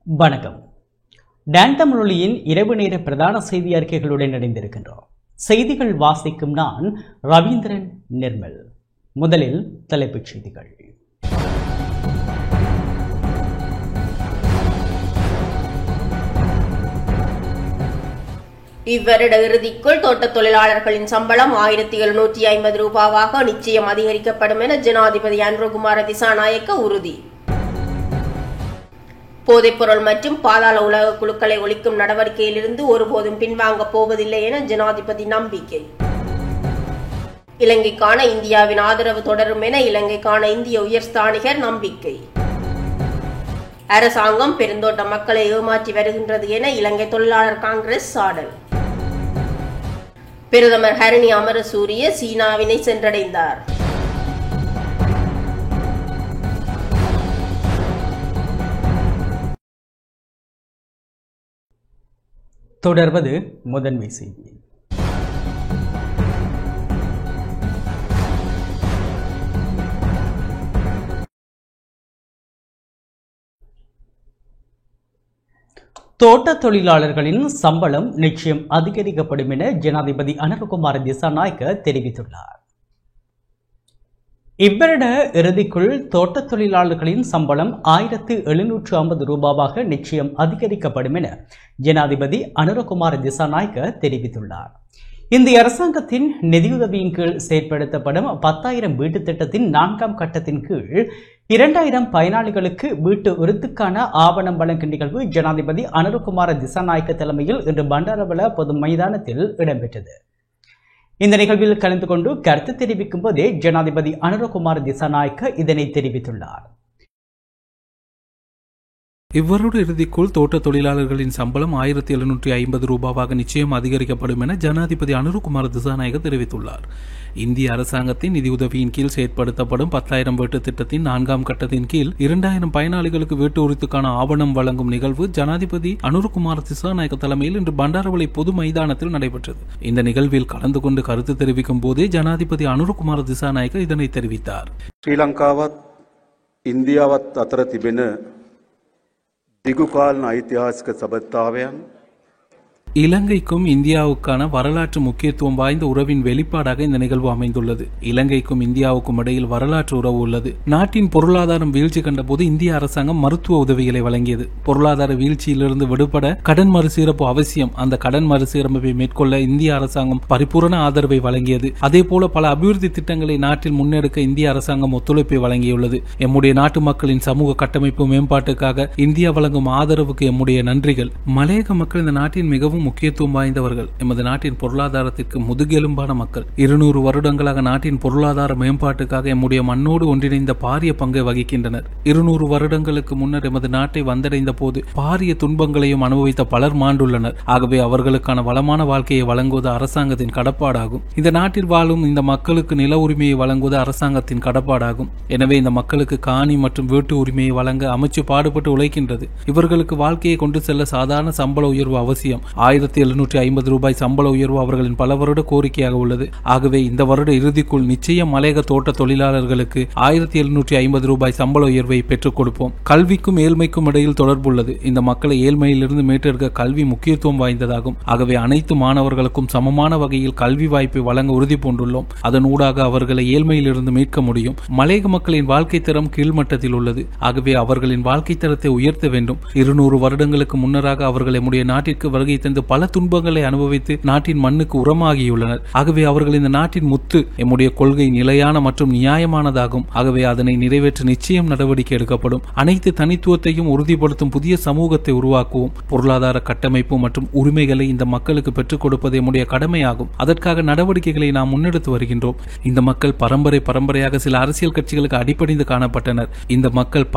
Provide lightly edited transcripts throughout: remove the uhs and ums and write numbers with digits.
வணக்கம். டான் தமிழொலியின் இரவு நேர பிரதான செய்தி அறிக்கைகளுடன் இணைந்திருக்கின்றோம். செய்திகள் வாசிக்கும் நான் ரவீந்திரன் நிர்மல். முதலில் தலைப்புச் செய்திகள். இவ்வருட இறுதிக்குள் தோட்ட தொழிலாளர்களின் சம்பளம் 1750 ரூபாவாக நிச்சயம் அதிகரிக்கப்படும் என ஜனாதிபதி அனுரகுமார திசாநாயக்க உறுதி. போதைப்பொருள் மற்றும் பாதாள உலக குழுக்களை ஒழிக்கும் நடவடிக்கையிலிருந்து ஒருபோதும் பின்வாங்கப் போவதில்லை என ஜனாதிபதி நம்பிக்கை. இலங்கைக்கான இந்தியாவின் ஆதரவு தொடரும் என இலங்கைக்கான இந்திய உயர்ஸ்தானிகர் நம்பிக்கை. அரசாங்கம் பெருந்தோட்ட மக்களை ஏமாற்றி வருகின்றது என இலங்கை தொழிலாளர் காங்கிரஸ் சாடல். பிரதமர் ஹரணி அமரசூரிய சீனாவினை சென்றடைந்தார். தொடர்வது முதன்மை செய்தி. தோட்ட தொழிலாளர்களின் சம்பளம் நிச்சயம் அதிகரிக்கப்படும் என ஜனாதிபதி அனுரகுமார திசாநாயக்க தெரிவித்துள்ளார். இவ்வருட இறுதிக்குள் தோட்ட தொழிலாளர்களின் சம்பளம் 1750 ரூபாவாக நிச்சயம் அதிகரிக்கப்படும் என ஜனாதிபதி அனுரகுமார திசாநாயக்க தெரிவித்துள்ளார். இந்திய அரசாங்கத்தின் நிதியுதவியின் கீழ் செயற்படுத்தப்படும் 10,000 வீட்டு திட்டத்தின் 4ஆம் கட்டத்தின் கீழ் 2000 பயனாளிகளுக்கு வீட்டு உறுத்துக்கான ஆவணம் வழங்கும் நிகழ்வு ஜனாதிபதி அனுரகுமார திசாநாயக்க தலைமையில் இன்று பண்டாரவள பொது மைதானத்தில் இடம்பெற்றது. இந்த நிகழ்வில் கலந்து கொண்டு கருத்து தெரிவிக்கும் போதே ஜனாதிபதி அனுரகுமார திசாநாயக்க இதனை தெரிவித்துள்ளார். இவ்வருட இறுதிக்குள் தோட்ட தொழிலாளர்களின் சம்பளம் 1750 ரூபாவாக நிச்சயம் அதிகரிக்கப்படும் என ஜனாதிபதி அனுரகுமார திசாநாயக்க தெரிவித்துள்ளார். இந்திய அரசாங்கத்தின் நிதியுதவியின் கீழ் செயற்படுத்தப்படும் 10,000 வீட்டு திட்டத்தின் 4ஆம் கட்டத்தின் கீழ் 2000 பயனாளிகளுக்கு வீட்டு உரித்துக்கான ஆவணம் வழங்கும் நிகழ்வு ஜனாதிபதி அனுரகுமார திசாநாயக்க தலைமையில் இன்று பண்டாரவளை பொது மைதானத்தில் நடைபெற்றது. இந்த நிகழ்வில் கலந்து கொண்டு கருத்து தெரிவிக்கும் போதே ஜனாதிபதி அனுரகுமார திசாநாயக்க இதனை தெரிவித்தார். ஸ்ரீலங்காவத் இந்தியாவத் අතර තිබෙන දිගුකාලන ඓතිහාසික සබඳතාවයන් இலங்கைக்கும் இந்தியாவுக்கான வரலாற்று முக்கியத்துவம் வாய்ந்த உறவின் வெளிப்பாடாக இந்த நிகழ்வு அமைந்துள்ளது. இலங்கைக்கும் இந்தியாவுக்கும் இடையில் வரலாற்று உறவு உள்ளது. நாட்டின் பொருளாதாரம் வீழ்ச்சி கண்டபோது இந்திய அரசாங்கம் மருத்துவ உதவிகளை வழங்கியது. பொருளாதார வீழ்ச்சியிலிருந்து விடுபட கடன் மறுசீரமைப்பு அவசியம். அந்த கடன் மறுசீரமைப்பை மேற்கொள்ள இந்திய அரசாங்கம் பரிபூரண ஆதரவை வழங்கியது. அதே போல பல அபிவிருத்தி திட்டங்களை நாட்டில் முன்னெடுக்க இந்திய அரசாங்கம் ஒத்துழைப்பை வழங்கியுள்ளது. எம்முடைய நாட்டு மக்களின் சமூக கட்டமைப்பு மேம்பாட்டுக்காக இந்தியா வழங்கும் ஆதரவுக்கு எம்முடைய நன்றிகள். மலையக மக்கள் இந்த நாட்டின் மிகவும் முக்கியத்துவம் வாய்ந்தவர்கள். எமது நாட்டின் பொருளாதாரத்திற்கு முதுகெலும்பான மக்கள். 200 வருடங்களாக நாட்டின் பொருளாதார மேம்பாட்டுக்காக எம்முடைய மண்ணோடு ஒன்றிணைந்த பாரிய பங்கை வகிக்கின்றனர். 200 வருடங்களுக்கு முன்னர் எமது நாட்டை வந்தடைந்த போது பாரிய துன்பங்களையும் அனுபவித்த பலர் மாண்டுள்ளனர். ஆகவே அவர்களுக்கான வளமான வாழ்க்கையை வழங்குவது அரசாங்கத்தின் கடப்பாடாகும். இந்த நாட்டில் வாழும் இந்த மக்களுக்கு நில உரிமையை வழங்குவது அரசாங்கத்தின் கடப்பாடாகும். எனவே இந்த மக்களுக்கு காணி மற்றும் வீட்டு உரிமையை வழங்க அமைச்சு பாடுபட்டு உழைக்கின்றது. இவர்களுக்கு வாழ்க்கையை கொண்டு செல்ல சாதாரண சம்பள உயர்வு அவசியம். 1750 ரூபாய் சம்பள உயர்வு அவர்களின் பல வருட கோரிக்கையாக உள்ளது. ஆகவே இந்த வருட இறுதிக்குள் நிச்சயம் மலையக தோட்ட தொழிலாளர்களுக்கு 1750 ரூபாய் சம்பள உயர்வை பெற்றுக் கொடுப்போம். கல்விக்கும் ஏழ்மைக்கும் இடையில் தொடர்புள்ளது. இந்த மக்களை ஏழ்மையிலிருந்து மீட்டெடுக்க கல்வி முக்கியத்துவம் வாய்ந்ததாகும். ஆகவே அனைத்து மாணவர்களுக்கும் சமமான வகையில் கல்வி வாய்ப்பை வழங்க உறுதி பூண்டுள்ளோம். அதன் ஊடாக அவர்களை ஏழ்மையிலிருந்து மீட்க முடியும். மலையக மக்களின் வாழ்க்கை தரம் கீழ்மட்டத்தில் உள்ளது. ஆகவே அவர்களின் வாழ்க்கை தரத்தை உயர்த்த வேண்டும். 200 வருடங்களுக்கு முன்னராக அவர்கள் நம்முடைய நாட்டிற்கு வருகை தந்து பல துன்பங்களை அனுபவித்து நாட்டின் மண்ணுக்கு உரமாகியுள்ளனர். ஆகவே அவர்கள் இந்த நாட்டின் முத்து. எம்முடைய கொள்கை நிலையான மற்றும் நியாயமானதாகும். ஆகவே அதனை நிறைவேற்ற நிச்சயம் நடவடிக்கை எடுக்கப்படும். அனைத்து தனித்துவத்தையும் உறுதிப்படுத்தும் புதிய சமூகத்தை உருவாக்குவோம். பொருளாதார கட்டமைப்பு மற்றும் உரிமைகளை இந்த மக்களுக்கு பெற்றுக் கொடுப்பது எம்முடைய கடமையாகும். அதற்காக நடவடிக்கைகளை நாம் முன்னெடுத்து வருகின்றோம். இந்த மக்கள் பரம்பரையாக சில அரசியல் கட்சிகளுக்கு அடிபணிந்து காணப்பட்டனர். இந்த மக்கள்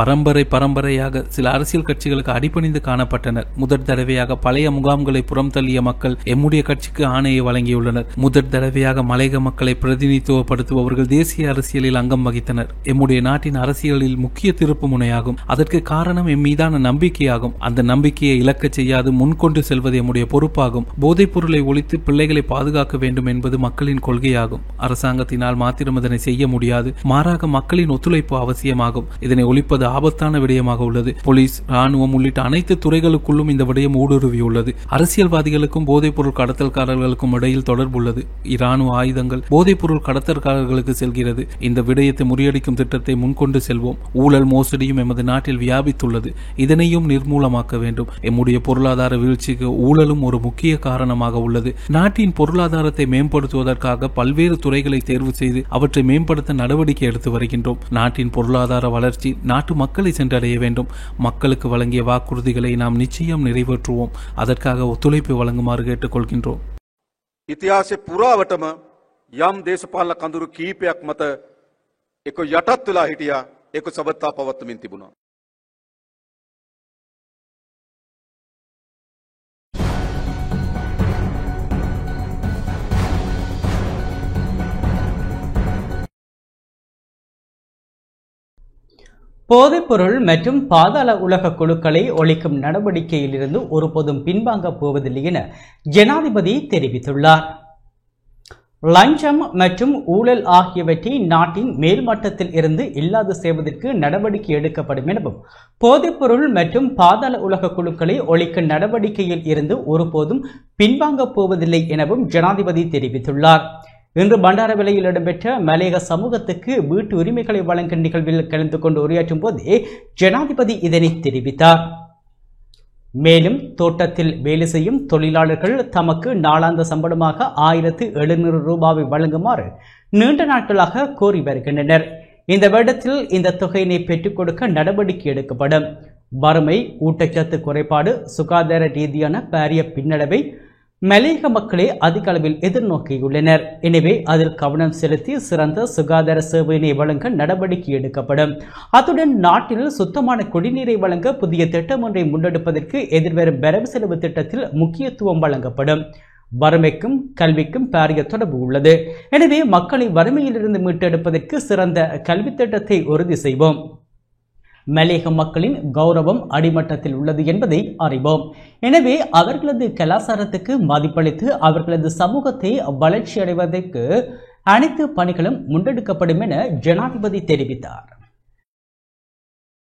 பரம்பரையாக சில அரசியல் கட்சிகளுக்கு அடிபணிந்து காணப்பட்டனர். முதற் தடவையாக பழைய முகாம்களை புறம் தள்ளிய மக்கள் எம்முடைய கட்சிக்கு ஆணையை வழங்கியுள்ளனர். முதற் தடவையாக மலையக மக்களை பிரதிநிதித்துவப்படுத்துபவர்கள் தேசிய அரசியலில் அங்கம் வகித்தனர். எம்முடைய நாட்டின் அரசியலில் முக்கிய திருப்பு முனையாகும். அதற்கு காரணம் எம் மீதான நம்பிக்கையாகும். அந்த நம்பிக்கையை இழக்கச் செய்யாது முன்கொண்டு செல்வது எம்முடைய பொறுப்பாகும். போதைப் பொருளை ஒழித்து பிள்ளைகளை பாதுகாக்க வேண்டும் என்பது மக்களின் கொள்கையாகும். அரசாங்கத்தினால் மாத்திரம் இதனை செய்ய முடியாது. மாறாக மக்களின் ஒத்துழைப்பு அவசியமாகும். இதனை ஒழிப்பது ஆபத்தான விடயமாக உள்ளது. போலீஸ், ராணுவம் உள்ளிட்ட அனைத்து துறைகளுக்குள்ளும் இந்த விடயம் ஊடுருவியுள்ளது. அரசியல்வாதிகளுக்கும் போதைப் பொருள் கடத்தல்காரர்களுக்கும் இடையில் தொடர்பு உள்ளது. இராணுவ ஆயுதங்கள் போதைப் பொருள் கடத்தல்காரர்களுக்கு செல்கிறது. இந்த விடயத்தை முறியடிக்கும் திட்டத்தை முன்கொண்டு செல்வோம். ஊழல் மோசடியும் எமது நாட்டில் வியாபித்துள்ளது. இதனையும் நிர்மூலமாக்க வேண்டும். எம்முடைய பொருளாதார வீழ்ச்சிக்கு ஊழலும் ஒரு முக்கிய காரணமாக உள்ளது. நாட்டின் பொருளாதாரத்தை மேம்படுத்துவதற்காக பல்வேறு துறைகளை தேர்வு செய்து அவற்றை மேம்படுத்த நடவடிக்கை எடுத்து வருகின்றோம். நாட்டின் பொருளாதார வளர்ச்சி நாட்டு மக்களை சென்றடைய வேண்டும். மக்களுக்கு வழங்கிய வாக்குறுதிகளை நாம் நிச்சயம் நிறைவேற்றுவோம். அதற்காக ஒத்துழைப்பு வழங்குமாறு கேட்டுக்கொள்கின்றோம். ඉතිහාසය පුරාවටම යම් දේශපාලන කඳුරු කීපයක් මත එක යටත් වෙලා හිටියා, ඒක සබත්තා පවත්වමින් තිබුණා. போதைப்பொருள் மற்றும் பாதாள உலக குழுக்களை ஒழிக்கும் நடவடிக்கையில் இருந்து ஒருபோதும் பின்வாங்கப் போவதில்லை என ஜனாதிபதி தெரிவித்துள்ளார். லஞ்சம் மற்றும் ஊழல் ஆகியவற்றை நாட்டின் மேல்மட்டத்தில் இருந்து இல்லாது செய்வதற்கு நடவடிக்கை எடுக்கப்படும் எனவும், போதைப்பொருள் மற்றும் பாதாள உலக குழுக்களை ஒழிக்கும் நடவடிக்கையில் இருந்து ஒருபோதும் பின்வாங்கப் போவதில்லை எனவும் ஜனாதிபதி தெரிவித்துள்ளார். இன்று பண்டாரவிலையில் இடம்பெற்ற மலையக சமூகத்துக்கு வீட்டு உரிமைகளை வழங்கும் நிகழ்வில் கலந்து கொண்டு உரையாற்றும் போதே ஜனாதிபதி இதனை தெரிவித்தார். மேலும் தோட்டத்தில் வேலை செய்யும் தொழிலாளர்கள் தமக்கு நாளாந்த சம்பளமாக 1700 ரூபாவை வழங்குமாறு நீண்ட நாட்களாக கோரி வருகின்றனர். இந்த வருடத்தில் இந்த தொகையினை பெற்றுக் கொடுக்க நடவடிக்கை எடுக்கப்படும். வறுமை, ஊட்டச்சத்து குறைபாடு, சுகாதார ரீதியான பாரிய பின்னடைவை மலையக மக்களே அதிக அளவில் எதிர்நோக்கியுள்ளனர். எனவே அதில் கவனம் செலுத்தி சிறந்த சுகாதார சேவையினை வழங்க நடவடிக்கை எடுக்கப்படும். அத்துடன் நாட்டில் சுத்தமான குடிநீரை வழங்க புதிய திட்டம் ஒன்றை முன்னெடுப்பதற்கு எதிர்வரும் வரவு செலவு திட்டத்தில் முக்கியத்துவம் வழங்கப்படும். வறுமைக்கும் கல்விக்கும் பாரிய தொடர்பு உள்ளது. எனவே மக்களை வறுமையிலிருந்து மீட்டெடுப்பதற்கு சிறந்த கல்வி திட்டத்தை உறுதி செய்வோம். மலையக மக்களின் கௌரவம் அடிமட்டத்தில் உள்ளது என்பதை அறிவோம். எனவே அவர்களது கலாச்சாரத்துக்கு மதிப்பளித்து அவர்களது சமூகத்தை வளர்ச்சி அடைவதற்கு அனைத்து பணிகளும் முன்னெடுக்கப்படும் என ஜனாதிபதி தெரிவித்தார்.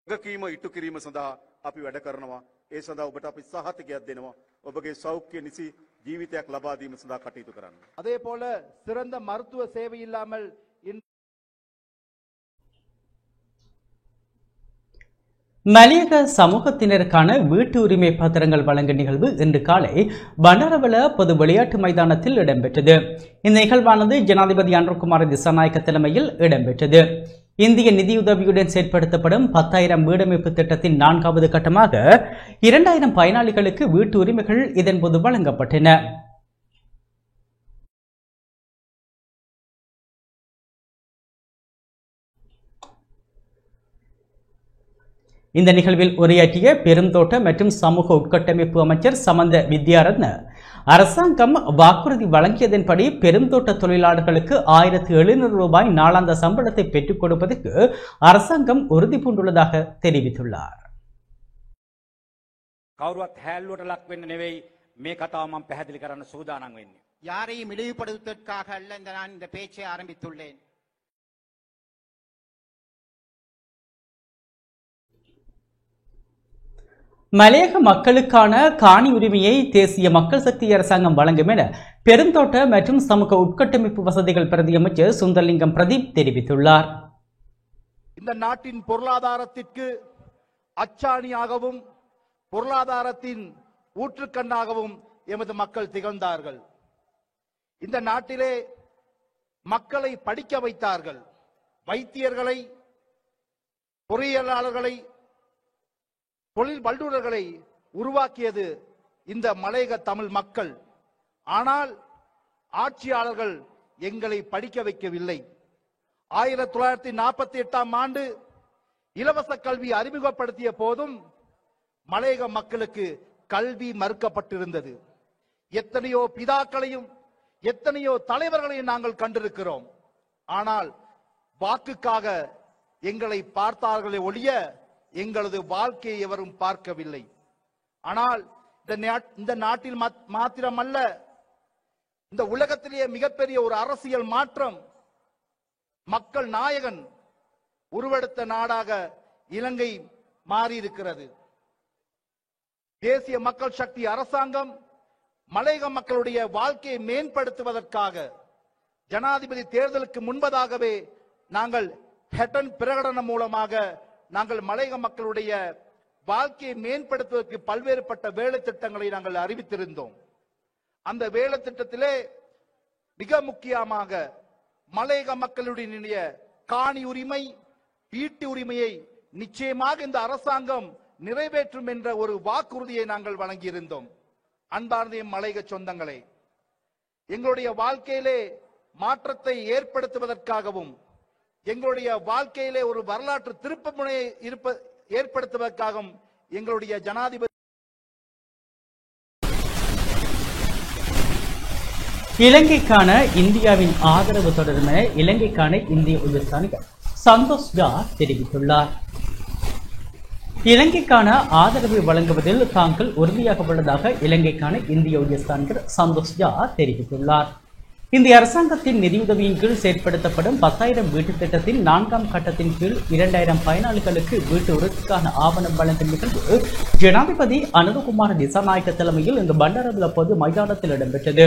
වගකීම ඉටු කිරීම සඳහා අපි වැඩ කරනවා. ඒ සඳහා ඔබට අපි සහතිකයක් දෙනවා. ඔබගේ සෞඛ්‍ය නිසි ජීවිතයක් ලබා දීම සඳහා කටයුතු කරන්න. அதேபோல சிறந்த மருத்துவ சேவை இல்லாமல் மலையக சமூகத்தினருக்கான வீட்டு உரிமை பத்திரங்கள் வழங்கும் நிகழ்வு இன்று காலை பண்டாரவல பொது விளையாட்டு மைதானத்தில் இடம்பெற்றது. இந்த நிகழ்வானது ஜனாதிபதி அனுரகுமார திசாநாயக்க தலைமையில் இடம்பெற்றது. இந்திய நிதியுதவியுடன் செயற்படுத்தப்படும் 10,000 வீடமைப்பு திட்டத்தின் 4வது கட்டமாக 2000 பயனாளிகளுக்கு வீட்டு உரிமைகள் இதன்போது வழங்கப்பட்டன. இந்த நிகழ்வில் உரையாற்றிய பெருந்தோட்ட மற்றும் சமூக உட்கட்டமைப்பு அமைச்சர் சமந்த வித்யாரத்ன, அரசாங்கம் வாக்குறுதி வழங்கியதன்படி பெருந்தோட்ட தொழிலாளர்களுக்கு 1700 ரூபாய் நாளாந்த சம்பளத்தை பெற்றுக் கொடுப்பதற்கு அரசாங்கம் உறுதி பூண்டுள்ளதாக தெரிவித்துள்ளார். කවුරුවත් හැල්ලුවට ලක් වෙන්න නෙවෙයි මේ කතාව මම පැහැදිලි කරන්න සූදානම් වෙන්නේ. யாரையும் இழிவுபடுத்துவதற்காக அல்ல நான் இந்த பேச்சை ஆரம்பித்துள்ளேன். மலையக மக்களுக்கான காணி உரிமையை தேசிய மக்கள் சக்தி அரசாங்கம் வழங்கும் என பெருந்தோட்ட மற்றும் சமூக உட்கட்டமைப்பு வசதிகள் பிரதி அமைச்சர் சுந்தர்லிங்கம் பிரதீப் தெரிவித்துள்ளார். இந்த நாட்டின் பொருளாதாரத்திற்கு அச்சாணியாகவும் பொருளாதாரத்தின் ஊற்றுக்கண்ணாகவும் எமது மக்கள் திகழ்ந்தார்கள். இந்த நாட்டிலே மக்களை படிக்க வைத்தார்கள். வைத்தியர்களை, பொறியியலாளர்களை, தொழில் வல்லுநர்களை உருவாக்கியது இந்த மலையக தமிழ் மக்கள். ஆனால் ஆட்சியாளர்கள் எங்களை படிக்க வைக்கவில்லை. 1948ஆம் ஆண்டு இலவச கல்வி அறிமுகப்படுத்திய போதும் மலையக மக்களுக்கு கல்வி மறுக்கப்பட்டிருந்தது. எத்தனையோ பிதாக்களையும் எத்தனையோ தலைவர்களையும் நாங்கள் கண்டிருக்கிறோம். ஆனால் வாக்குக்காக எங்களை பார்த்தார்களே ஒழிய எங்களது வாழ்க்கையை எவரும் பார்க்கவில்லை. ஆனால் இந்த நாட்டில் மாத்திரமல்ல, இந்த உலகத்திலேயே மிகப்பெரிய ஒரு அரசியல் மாற்றம், மக்கள் நாயகன் உருவெடுத்த நாடாக இலங்கை மாறியிருக்கிறது. தேசிய மக்கள் சக்தி அரசாங்கம் மலையக மக்களுடைய வாழ்க்கையை மேம்படுத்துவதற்காக ஜனாதிபதி தேர்தலுக்கு முன்பதாகவே நாங்கள் ஹெட்டன் பிரகடனம் மூலமாக நாங்கள் மலையக மக்களுடைய வாழ்க்கையை மேம்படுத்துவதற்கு பல்வேறுபட்ட வேலை திட்டங்களை நாங்கள் அறிவித்திருந்தோம். அந்த வேலை திட்டத்திலே மிக முக்கியமாக மலையக மக்களுடைய காணி உரிமை, வீட்டு உரிமையை நிச்சயமாக இந்த அரசாங்கம் நிறைவேற்றும் என்ற ஒரு வாக்குறுதியை நாங்கள் வழங்கியிருந்தோம். அன்பார்ந்த மலையக சொந்தங்களே, எங்களுடைய வாழ்க்கையிலே மாற்றத்தை ஏற்படுத்துவதற்காகவும் எங்களுடைய வாழ்க்கையிலே ஒரு வரலாற்று திருப்பு முனையை ஏற்படுத்துவதற்காகவும் எங்களுடைய ஜனாதிபதி இலங்கைக்கான இந்தியாவின் ஆதரவு தொடரும் என இலங்கைக்கான இந்திய உயர்ஸ்தானிகர் சந்தோஷ் ஜா தெரிவித்துள்ளார். இலங்கைக்கான ஆதரவை வழங்குவதில் தாங்கள் உறுதியாக உள்ளதாக இலங்கைக்கான இந்திய உயர்ஸ்தானிகர் சந்தோஷ் ஜா தெரிவித்துள்ளார். இந்திய அரசாங்கத்தின் நிதியுதவியின் கீழ் செயற்படுத்தப்படும் 10,000 வீட்டு திட்டத்தின் 4ஆம் கட்டத்தின் கீழ் 2,000 பயனாளிகளுக்கு வீட்டு உறுதிக்கான ஆவணம் வழங்கும் நிகழ்வு ஜனாதிபதி அனுரகுமார திசாநாயக்க தலைமையில் இந்த பண்டாரவில பொது மைதானத்தில் இடம்பெற்றது.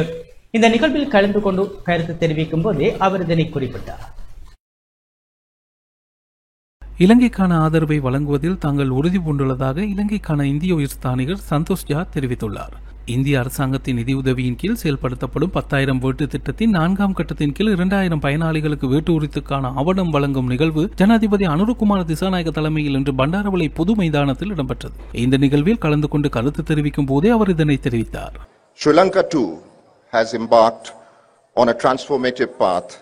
இந்த நிகழ்வில் கலந்து கொண்டு கருத்து தெரிவிக்கும் போதே அவர் இதனை குறிப்பிட்டார். இலங்கைக்கான ஆதரவை வழங்குவதில் தாங்கள் உறுதி பூண்டுள்ளதாக இலங்கைக்கான இந்திய உயர்ஸ்தானிகர் சந்தோஷ் ஜா தெரிவித்துள்ளார். இந்திய அரசாங்கத்தின் நிதியுதவியின் கீழ் செயல்படுத்தப்படும் 10,000 வீட்டு திட்டத்தின் 4ஆம் கட்டத்தின் கீழ் 2,000 பயனாளிகளுக்கு வீட்டு உரித்துக்கான ஆவணம் வழங்கும் நிகழ்வு ஜனாதிபதி அனுரகுமார திசாநாயக்க தலைமையில் இன்று பண்டாரவளை பொது மைதானத்தில் இடம்பெற்றது. இந்த நிகழ்வில் கலந்து கொண்டு கருத்து தெரிவிக்கும் போதே அவர் இதனை தெரிவித்தார். Sri Lanka too has embarked on a transformative path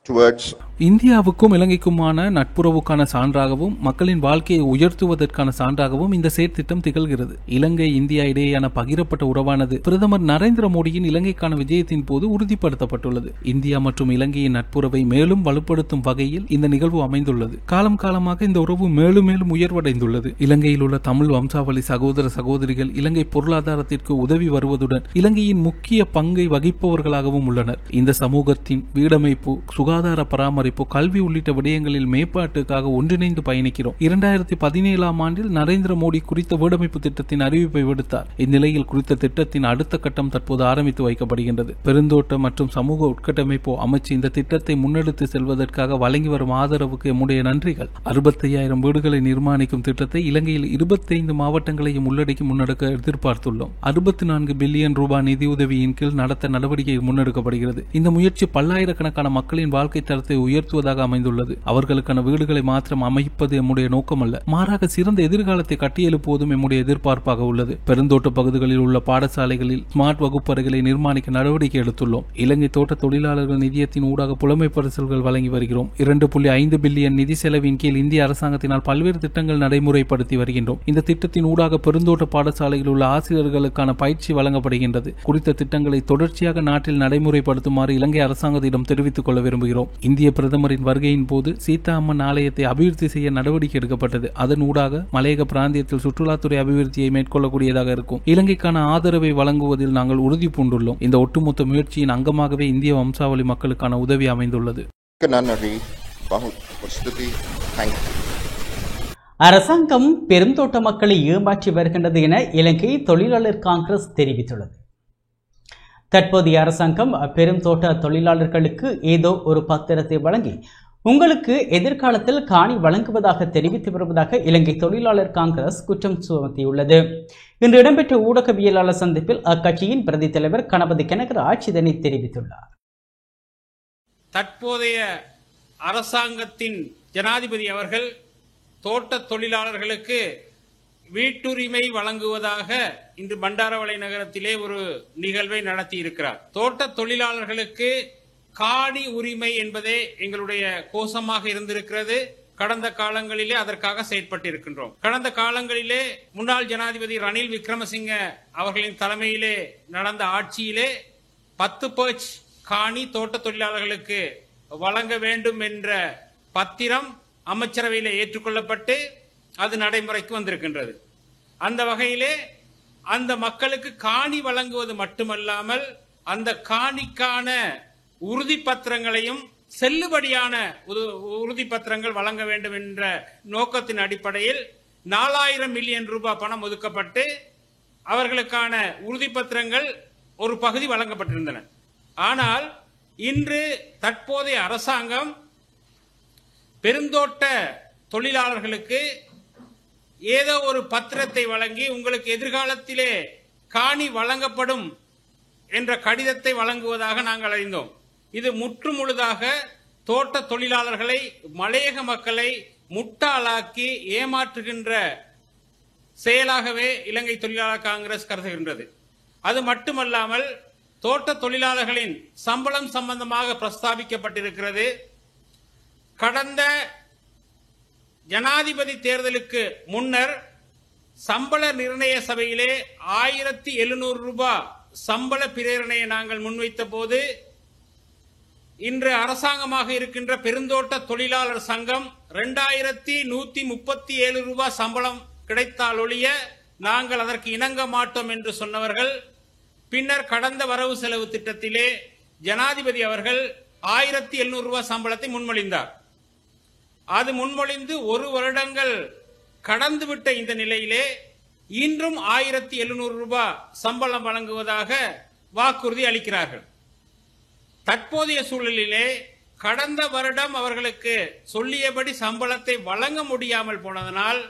towards இந்தியாவுக்கும் இலங்கைக்குமான நட்புறவுக்கான சான்றாகவும் மக்களின் வாழ்க்கையை உயர்த்துவதற்கான சான்றாகவும் இந்த செயற்திட்டம் திகழ்கிறது. இலங்கை இந்தியா இடையேயான பகிரப்பட்ட உறவானது பிரதமர் நரேந்திர மோடியின் இலங்கைக்கான விஜயத்தின் போது உறுதிப்படுத்தப்பட்டுள்ளது. இந்தியா மற்றும் இலங்கையின் நட்புறவை மேலும் வலுப்படுத்தும் வகையில் இந்த நிகழ்வு அமைந்துள்ளது. காலம் காலமாக இந்த உறவு மேலும் மேலும் உயர்வடைந்துள்ளது. இலங்கையில் உள்ள தமிழ் வம்சாவளி சகோதர சகோதரிகள் இலங்கை பொருளாதாரத்திற்கு உதவி வருவதுடன் இலங்கையின் முக்கிய பங்கை வகிப்பவர்களாகவும் உள்ளனர். இந்த சமூகத்தின் வீடமைப்பு, சுகாதார பராமரிப்பு, கல்வி உள்ளிட்ட விடயங்களில் மேம்பாட்டுக்காக ஒன்றிணைந்து பயணிக்கிறோம். 2017ஆம் ஆண்டில் நரேந்திர மோடி குறித்த வீடமைப்பு திட்டத்தின் அறிவிப்பை விடுத்தார். இந்நிலையில் குறித்த திட்டத்தின் அடுத்த கட்டம் தற்போது ஆரம்பித்து வைக்கப்படுகின்றது. பெருந்தோட்ட மற்றும் சமூக உட்கட்டமைப்பு அமைச்சு இந்த திட்டத்தை முன்னெடுத்து செல்வதற்காக வழங்கி வரும் ஆதரவுக்கு எம்முடைய நன்றிகள். 65,000 வீடுகளை நிர்மாணிக்கும் திட்டத்தை இலங்கையில் 25 மாவட்டங்களையும் உள்ளடக்கி முன்னெடுக்க எதிர்பார்த்துள்ளோம். 64 பில்லியன் ரூபாய் நிதியுதவியின் கீழ் நடத்த நடவடிக்கை முன்னெடுக்கப்படுகிறது. இந்த முயற்சி பல்லாயிரக்கணக்கான மக்களின் வாழ்க்கை தரத்தை உயர்த்துவதாக அமைந்துள்ளது. அவர்களுக்கான வீடுகளை மாத்திரம் அமைப்பது எம்முடைய நோக்கமல்ல, மாறாக சிறந்த எதிர்காலத்தை கட்டியெழுப்புவதும் எம்முடைய எதிர்பார்ப்பாக உள்ளது. பெருந்தோட்ட பகுதிகளில் உள்ள பாடசாலைகளில் ஸ்மார்ட் வகுப்பறைகளை நிர்மாணிக்க நடவடிக்கை எடுத்துள்ளோம். இலங்கை தோட்ட தொழிலாளர்கள் நிதியத்தின் ஊடாக புலமை பரிசல்கள் வழங்கி வருகிறோம். 2.5 பில்லியன் நிதி செலவின் கீழ் இந்திய அரசாங்கத்தினால் பல்வேறு திட்டங்கள் நடைமுறைப்படுத்தி வருகின்றோம். இந்த திட்டத்தின் ஊடாக பெருந்தோட்ட பாடசாலையில் உள்ள ஆசிரியர்களுக்கான பயிற்சி வழங்கப்படுகின்றது. குறித்த திட்டங்களை தொடர்ச்சியாக நாட்டில் நடைமுறைப்படுத்துமாறு இலங்கை அரசாங்கத்திடம் தெரிவித்துக் கொள்ள விரும்புகிறோம். இந்திய பிரதமரின் வருகையின் போது சீதா அம்மன் ஆலயத்தை அபிவிருத்தி செய்ய நடவடிக்கை எடுக்கப்பட்டது. அதன் ஊடாக மலையக பிராந்தியத்தில் சுற்றுலாத்துறை அபிவிருத்தியை மேற்கொள்ளக்கூடியதாக இருக்கும். இலங்கைக்கான ஆதரவை வழங்குவதில் நாங்கள் உறுதி பூண்டுள்ளோம். இந்த ஒட்டுமொத்த முயற்சியின் அங்கமாகவே இந்திய வம்சாவளி மக்களுக்கான உதவி அமைந்துள்ளது. அரசாங்கம் பெருந்தோட்ட மக்களை ஏமாற்றி வருகின்றது என இலங்கை தொழிலாளர் காங்கிரஸ் தெரிவித்துள்ளது. தற்போதைய அரசாங்கம் பெருந்தோட்ட தொழிலாளர்களுக்கு ஏதோ ஒரு பத்திரத்தை வழங்கி உங்களுக்கு எதிர்காலத்தில் காணி வழங்குவதாக தெரிவித்து வருவதாக இலங்கை தொழிலாளர் காங்கிரஸ் குற்றம் சுமத்தியுள்ளது. இன்று இடம்பெற்ற ஊடகவியலாளர் சந்திப்பில் அக்கட்சியின் பிரதி தலைவர் கணபதி கனகராஜ் இதனை தெரிவித்துள்ளார். தற்போதைய அரசாங்கத்தின் ஜனாதிபதி அவர்கள் தோட்ட தொழிலாளர்களுக்கு வீட்டுரிமை வழங்குவதாக இன்று பண்டாரவளை நகரத்திலே ஒரு நிகழ்வை நடத்தி இருக்கிறார். தோட்ட தொழிலாளர்களுக்கு காணி உரிமை என்பதே எங்களுடைய கோஷமாக இருந்திருக்கிறது. கடந்த காலங்களிலே அதற்காக செயற்பட்டிருக்கின்றோம். கடந்த காலங்களிலே முன்னாள் ஜனாதிபதி ரணில் விக்ரமசிங்க அவர்களின் தலைமையிலே நடந்த ஆட்சியிலே 10% காணி தோட்ட தொழிலாளர்களுக்கு வழங்க வேண்டும் என்ற பத்திரம் அமைச்சரவையிலே ஏற்றுக்கொள்ளப்பட்டு அது நடைமுறைக்கு வந்திருக்கின்றது. அந்த வகையிலே அந்த மக்களுக்கு காணி வழங்குவது மட்டுமல்லாமல் அந்த காணிக்கான உறுதி பத்திரங்களையும் செல்லுபடியான உறுதிப்பத்திரங்கள் வழங்க வேண்டும் என்ற நோக்கத்தின் அடிப்படையில் 4000 மில்லியன் ரூபாய் பணம் ஒதுக்கப்பட்டு அவர்களுக்கான உறுதிப்பத்திரங்கள் ஒரு பகுதி வழங்கப்பட்டிருந்தன. ஆனால் இன்று தற்போதைய அரசாங்கம் பெருந்தோட்ட தொழிலாளர்களுக்கு ஏதோ ஒரு பத்திரத்தை வழங்கி உங்களுக்கு எதிர்காலத்திலே காணி வழங்கப்படும் என்ற கடிதத்தை வழங்குவதாக நாங்கள் அறிந்தோம். இது முற்றுமுழுதாக தோட்ட தொழிலாளர்களை, மலையக மக்களை முட்டாளாக்கி ஏமாற்றுகின்ற செயலாகவே இலங்கை தொழிலாளர் காங்கிரஸ் கருதுகின்றது. அது மட்டுமல்லாமல் தோட்ட தொழிலாளர்களின் சம்பளம் சம்பந்தமாக பிரஸ்தாபிக்கப்பட்டிருக்கிறது. கடந்த ஜனாதிபதி தேர்தலுக்கு முன்னர் சம்பள நிர்ணய சபையிலே 1700 ரூபாய் சம்பள பிரேரணையை நாங்கள் முன்வைத்த போது இன்று அரசாங்கமாக இருக்கின்ற பெருந்தோட்ட தொழிலாளர் சங்கம் 2137 ரூபாய் சம்பளம் கிடைத்தால் ஒழிய நாங்கள் அதற்கு இணங்க மாட்டோம் என்று சொன்னவர்கள் பின்னர் கடந்த வரவு செலவு திட்டத்திலே ஜனாதிபதி அவர்கள் 1700 ரூபாய் சம்பளத்தை முன்மொழிந்தார். அது முன்மொழிந்து 1 வருடங்கள் கடந்துவிட்ட இந்த நிலையிலே இன்றும் 1700 ரூபாய் சம்பளம் வழங்குவதாக வாக்குறுதி அளிக்கிறார்கள். தற்போதைய சூழலிலே கடந்த வருடம் அவர்களுக்கு சொல்லியபடி சம்பளத்தை வழங்க முடியாமல் போனதனால்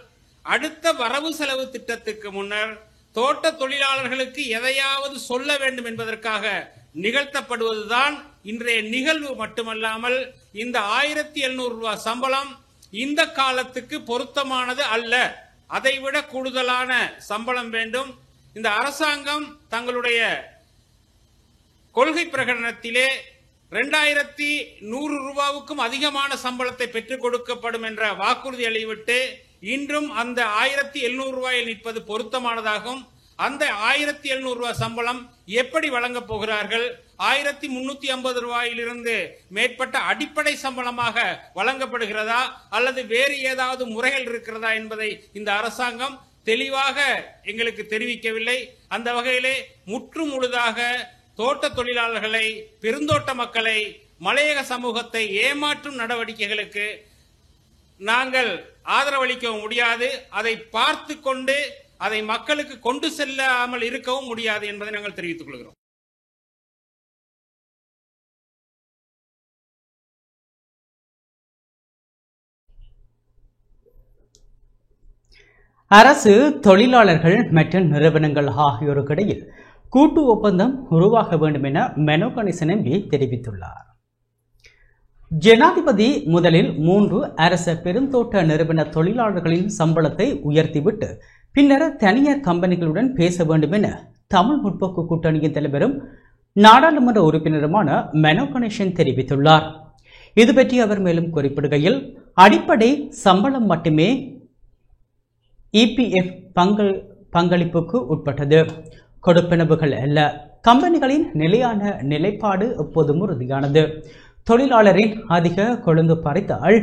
அடுத்த வரவு செலவு திட்டத்துக்கு முன்னர் தோட்ட தொழிலாளர்களுக்கு எதையாவது சொல்ல வேண்டும் என்பதற்காக நிகழ்த்தப்படுவதுதான் இன்றைய நிகழ்வு. மட்டுமல்லாமல் இந்த 1700 ரூபாய் சம்பளம் இந்த காலத்துக்கு பொருத்தமானது அல்ல. அதைவிட கூடுதலான சம்பளம் வேண்டும். இந்த அரசாங்கம் தங்களுடைய கொள்கை பிரகடனத்திலே 2100 ரூபாவுக்கும் அதிகமான சம்பளத்தை பெற்றுக் கொடுக்கப்படும் என்ற வாக்குறுதி அளிவிட்டு இன்றும் அந்த 1700 ரூபாயில் நிற்பது பொருத்தமானதாகும். அந்த 1700 ரூபாய் சம்பளம் எப்படி வழங்கப் போகிறார்கள்? 1350 ரூபாயிலிருந்து மேற்பட்ட அடிப்படை சம்பளமாக வழங்கப்படுகிறதா அல்லது வேறு ஏதாவது முறைகள் இருக்கிறதா என்பதை இந்த அரசாங்கம் தெளிவாக எங்களுக்கு தெரிவிக்கவில்லை. அந்த வகையிலே முற்று முழுதாக தோட்ட தொழிலாளர்களை, பெருந்தோட்ட மக்களை, மலையக சமூகத்தை ஏமாற்றும் நடவடிக்கைகளுக்கு நாங்கள் ஆதரவளிக்கவும் முடியாது. அதை பார்த்து கொண்டு அதை மக்களுக்கு கொண்டு செல்லாமல் இருக்கவும் முடியாது என்பதை நாங்கள் தெரிவித்துக் கொள்கிறோம். அரசு, தொழிலாளர்கள் மற்றும் நிறுவனங்கள் ஆகியோருக்கிடையில் கூட்டு ஒப்பந்தம் உருவாக வேண்டும் என மெனோ கணேசன் எம்பி தெரிவித்துள்ளார். ஜனாதிபதி முதலில் 3 அரச பெருந்தோட்ட நிறுவன தொழிலாளர்களின் சம்பளத்தை உயர்த்திவிட்டு பின்னர் தனியார் கம்பெனிகளுடன் பேச வேண்டும் என தமிழ் முற்போக்கு கூட்டணியின் தலைவரும் நாடாளுமன்ற உறுப்பினருமான மெனோ கணேசன் தெரிவித்துள்ளார். இதுபற்றி அவர் மேலும் குறிப்பிடுகையில், அடிப்படை சம்பளம் மட்டுமே EPF பங்களிப்புக்கு உட்பட்டது, கொடுப்பனவுகள் அல்ல. கம்பெனிகளின் நிலையான நிலைப்பாடு எப்போதும் உறுதியானது. தொழிலாளரின் அதிக கொழுந்து பறித்தால்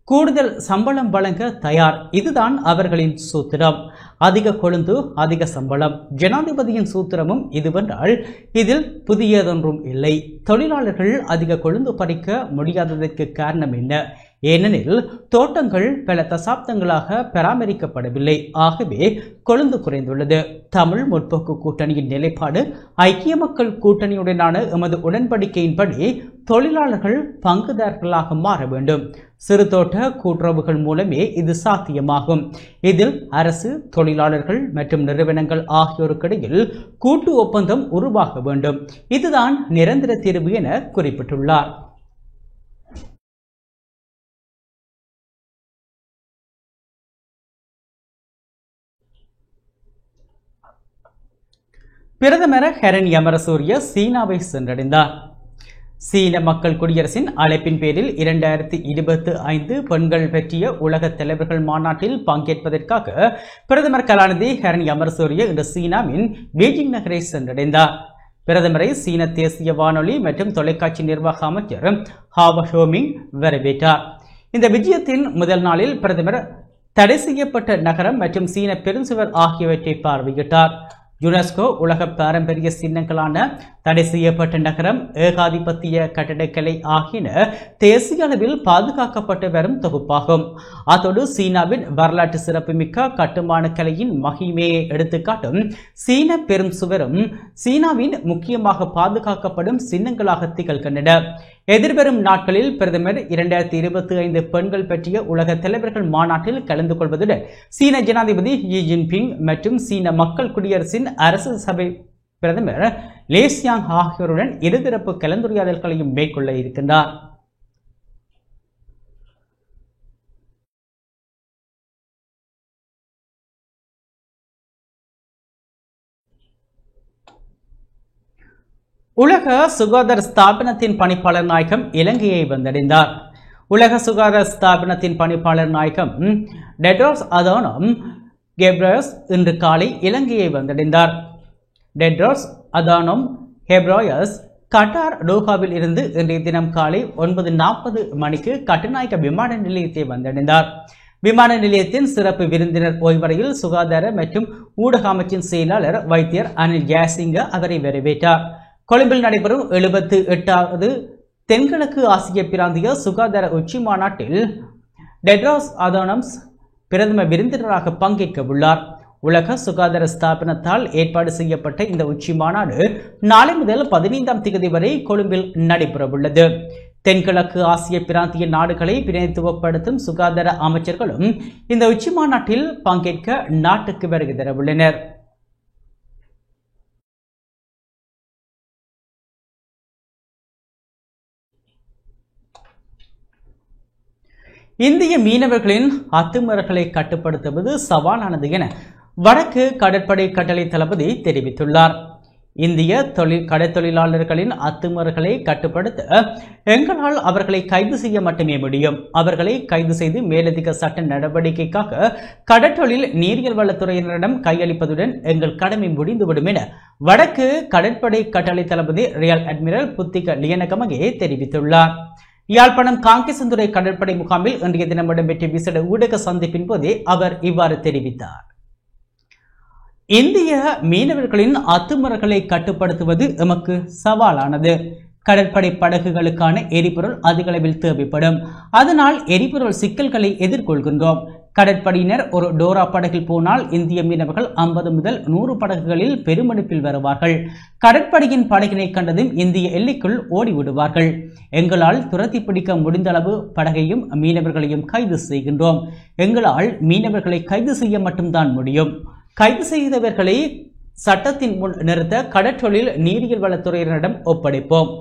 கூடுதல் சம்பளம் வழங்க தயார். இதுதான் அவர்களின் சூத்திரம். அதிக கொழுந்து அதிக சம்பளம். ஜனாதிபதியின் சூத்திரமும் இதுவென்றால் இதில் புதியதொன்றும் இல்லை. தொழிலாளர்கள் அதிக கொழுந்து பறிக்க முடியாததற்கு காரணம் என்ன? ஏனெனில் தோட்டங்கள் பல தசாப்தங்களாக பராமரிக்கப்படவில்லை. ஆகவே கொழுந்து குறைந்துள்ளது. தமிழ் முற்போக்கு கூட்டணியின் நிலைப்பாடு, ஐக்கிய மக்கள் கூட்டணியுடனான எமது உடன்படிக்கையின்படி தொழிலாளர்கள் பங்குதாரர்களாக மாற வேண்டும். சிறு தோட்ட கூட்டுறவுகள் மூலமே இது சாத்தியமாகும். இதில் அரசு, தொழிலாளர்கள் மற்றும் நிறுவனங்கள் ஆகியோருக்கிடையில் கூட்டு ஒப்பந்தம் உருவாக வேண்டும். இதுதான் நிரந்தர தீர்வு என குறிப்பிட்டுள்ளார். பிரதமர் ஹெரன் யமரசூரிய சீனாவை சென்றடைந்தார். சீன மக்கள் குடியரசின் அழைப்பின் பேரில் 2025 பெண்கள் பற்றிய உலக தலைவர்கள் மாநாட்டில் பங்கேற்பதற்காக பிரதமர் கலாநிதி ஹரணி அமர்சூரிய இன்று சீனாவின் பீஜிங் நகரை சென்றடைந்தார். பிரதமரை சீன தேசிய வானொலி மற்றும் தொலைக்காட்சி நிர்வாக அமைச்சர் ஹாவ ஹோமிங் வரவேற்றார். இந்த விஜயத்தின் முதல் நாளில் பிரதமர் தடை செய்யப்பட்ட நகரம் மற்றும் சீன பெருஞ்சுவர் ஆகியவற்றை பார்வையிட்டார். யுனெஸ்கோ உலக பாரம்பரிய சின்னங்களான தடை செய்யப்பட்ட நகரம், ஏகாதிபத்திய கட்டடக்கலை ஆகியன தேசிய அளவில் பாதுகாக்கப்பட்டு வரும் தொகுப்பாகும். அதோடு சீனாவின் வரலாற்று சிறப்புமிக்க கட்டுமான கலையின் மகிமையை எடுத்துக்காட்டும் சீன பெரும் சுவரும் சீனாவின் முக்கியமாக பாதுகாக்கப்படும் சின்னங்களாக திகழ்கின்றன. எதிர்வரும் நாட்களில் பிரதமர் 2025 பெண்கள் பற்றிய உலக தலைவர்கள் மாநாட்டில் கலந்து கொள்வதுடன் சீன ஜனாதிபதி ஷி ஜின்பிங் மற்றும் சீன மக்கள் குடியரசின் அரசு சபை பிரதமர் லே சியாங் ஆகியோருடன் இருதரப்பு கலந்துரையாடல்களையும் மேற்கொள்ள இருக்கின்றார். உலக சுகாதார ஸ்தாபனத்தின் பணிப்பாளர் நாயகம் இலங்கையை வந்தடைந்தார். உலக சுகாதார ஸ்தாபனத்தின் பணிப்பாளர் நாயகம் டெட்ரோஸ் அதனோம் கெப்ரேயஸ் இன்று காலை இலங்கையை வந்தடைந்தார். டெட்ரோஸ் அதனோம் கெப்ரேயஸ் கட்டார் டோஹாவில் இருந்து இன்றைய தினம் காலை 9:40 மணிக்கு கட்டுநாயக்க விமான நிலையத்தை வந்தடைந்தார். விமான நிலையத்தின் சிறப்பு விருந்தினர் ஓய்வறையில் சுகாதார மற்றும் ஊடக அமைச்சின் செயலாளர் வைத்தியர் அனில் ஜாசிங்க அவரை வரவேற்றார். கொழும்பில் நடைபெறும் 78வது தென்கிழக்கு ஆசிய பிராந்திய சுகாதார உச்சி மாநாட்டில் டெட்ரோஸ் அதனோம்ஸ் பிரதம விருந்தினராக பங்கேற்க உள்ளார். உலக சுகாதார ஸ்தாபனத்தால் ஏற்பாடு செய்யப்பட்ட இந்த உச்சி மாநாடு நாளை முதல் 15ஆம் தேதி வரை கொழும்பில் நடைபெறவுள்ளது. தென்கிழக்கு ஆசிய பிராந்திய நாடுகளை பிரதிநிதித்துவப்படுத்தும் சுகாதார அமைச்சர்களும் இந்த உச்சி மாநாட்டில் பங்கேற்க நாட்டுக்கு வருகை தரவுள்ளனர். இந்திய மீனவர்களின் அத்துமீறல்களை கட்டுப்படுத்துவது சவாலானது என வடக்கு கடற்படை கட்டளை தளபதி தெரிவித்துள்ளார். இந்திய கடற்தொழிலாளர்களின் அத்துமீறல்களை கட்டுப்படுத்த எங்களால் அவர்களை கைது செய்ய மட்டுமே முடியும். அவர்களை கைது செய்து மேலதிக சட்ட நடவடிக்கைக்காக கடற்றொழில் நீரியல் வளத்துறையினரிடம் கையளிப்பதுடன் எங்கள் கடமை முடிந்துவிடும் என வடக்கு கடற்படை கட்டளை தளபதி ரியல் அட்மிரல் புத்திக லியனகமகே தெரிவித்துள்ளார். யாழ்ப்பாணம் காங்கேசந்துறை கடற்படை முகாமில் இன்றைய தினம் இடம்பெற்ற விசேட ஊடக சந்திப்பின் போதே அவர் இவ்வாறு தெரிவித்தார். இந்திய மீனவர்களின் அத்துமீறல்களை கட்டுப்படுத்துவது எமக்கு சவாலானது. கடற்படை படகுகளுக்கான எரிபொருள் அதிக அளவில் தேவைப்படும். அதனால் எரிபொருள் சிக்கல்களை எதிர்கொள்கின்றோம். கடற்படையினர் ஒரு டோரா படகில் போனால் இந்திய மீனவர்கள் 50 முதல் 100 படகுகளில் பெருமடுப்பில் வருவார்கள். கடற்படையின் படகினை கண்டதும் இந்திய எல்லைக்குள் ஓடிவிடுவார்கள். எங்களால் துரத்தி பிடிக்க முடிந்தளவு படகையும் மீனவர்களையும் கைது செய்கின்றோம். எங்களால் மீனவர்களை கைது செய்ய மட்டும்தான் முடியும். கைது செய்தவர்களை சட்டத்தின் முன் நிறுத்த கடற்றொழில் நீரியல் வளத்துறையினரிடம் ஒப்படைப்போம்.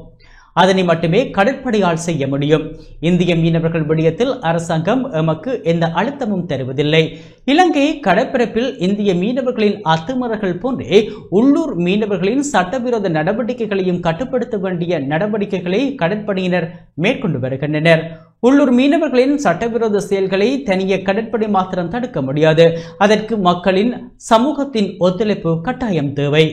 அதனை மட்டுமே கடற்படையால் செய்ய முடியும். இந்திய மீனவர்கள் விடயத்தில் அரசாங்கம் எமக்கு எந்த அழுத்தமும் தருவதில்லை. இலங்கை கடற்பரப்பில் இந்திய மீனவர்களின் அத்துமீறல்கள் போன்றே உள்ளூர் மீனவர்களின் சட்டவிரோத நடவடிக்கைகளையும் கட்டுப்படுத்த வேண்டிய நடவடிக்கைகளை கடற்படையினர் மேற்கொண்டு வருகின்றனர். உள்ளூர் மீனவர்களின் சட்டவிரோத செயல்களை தனிய கடற்படை மாத்திரம் தடுக்க முடியாது. அதற்கு மக்களின் சமூகத்தின் ஒத்துழைப்பு கட்டாயம் தேவை.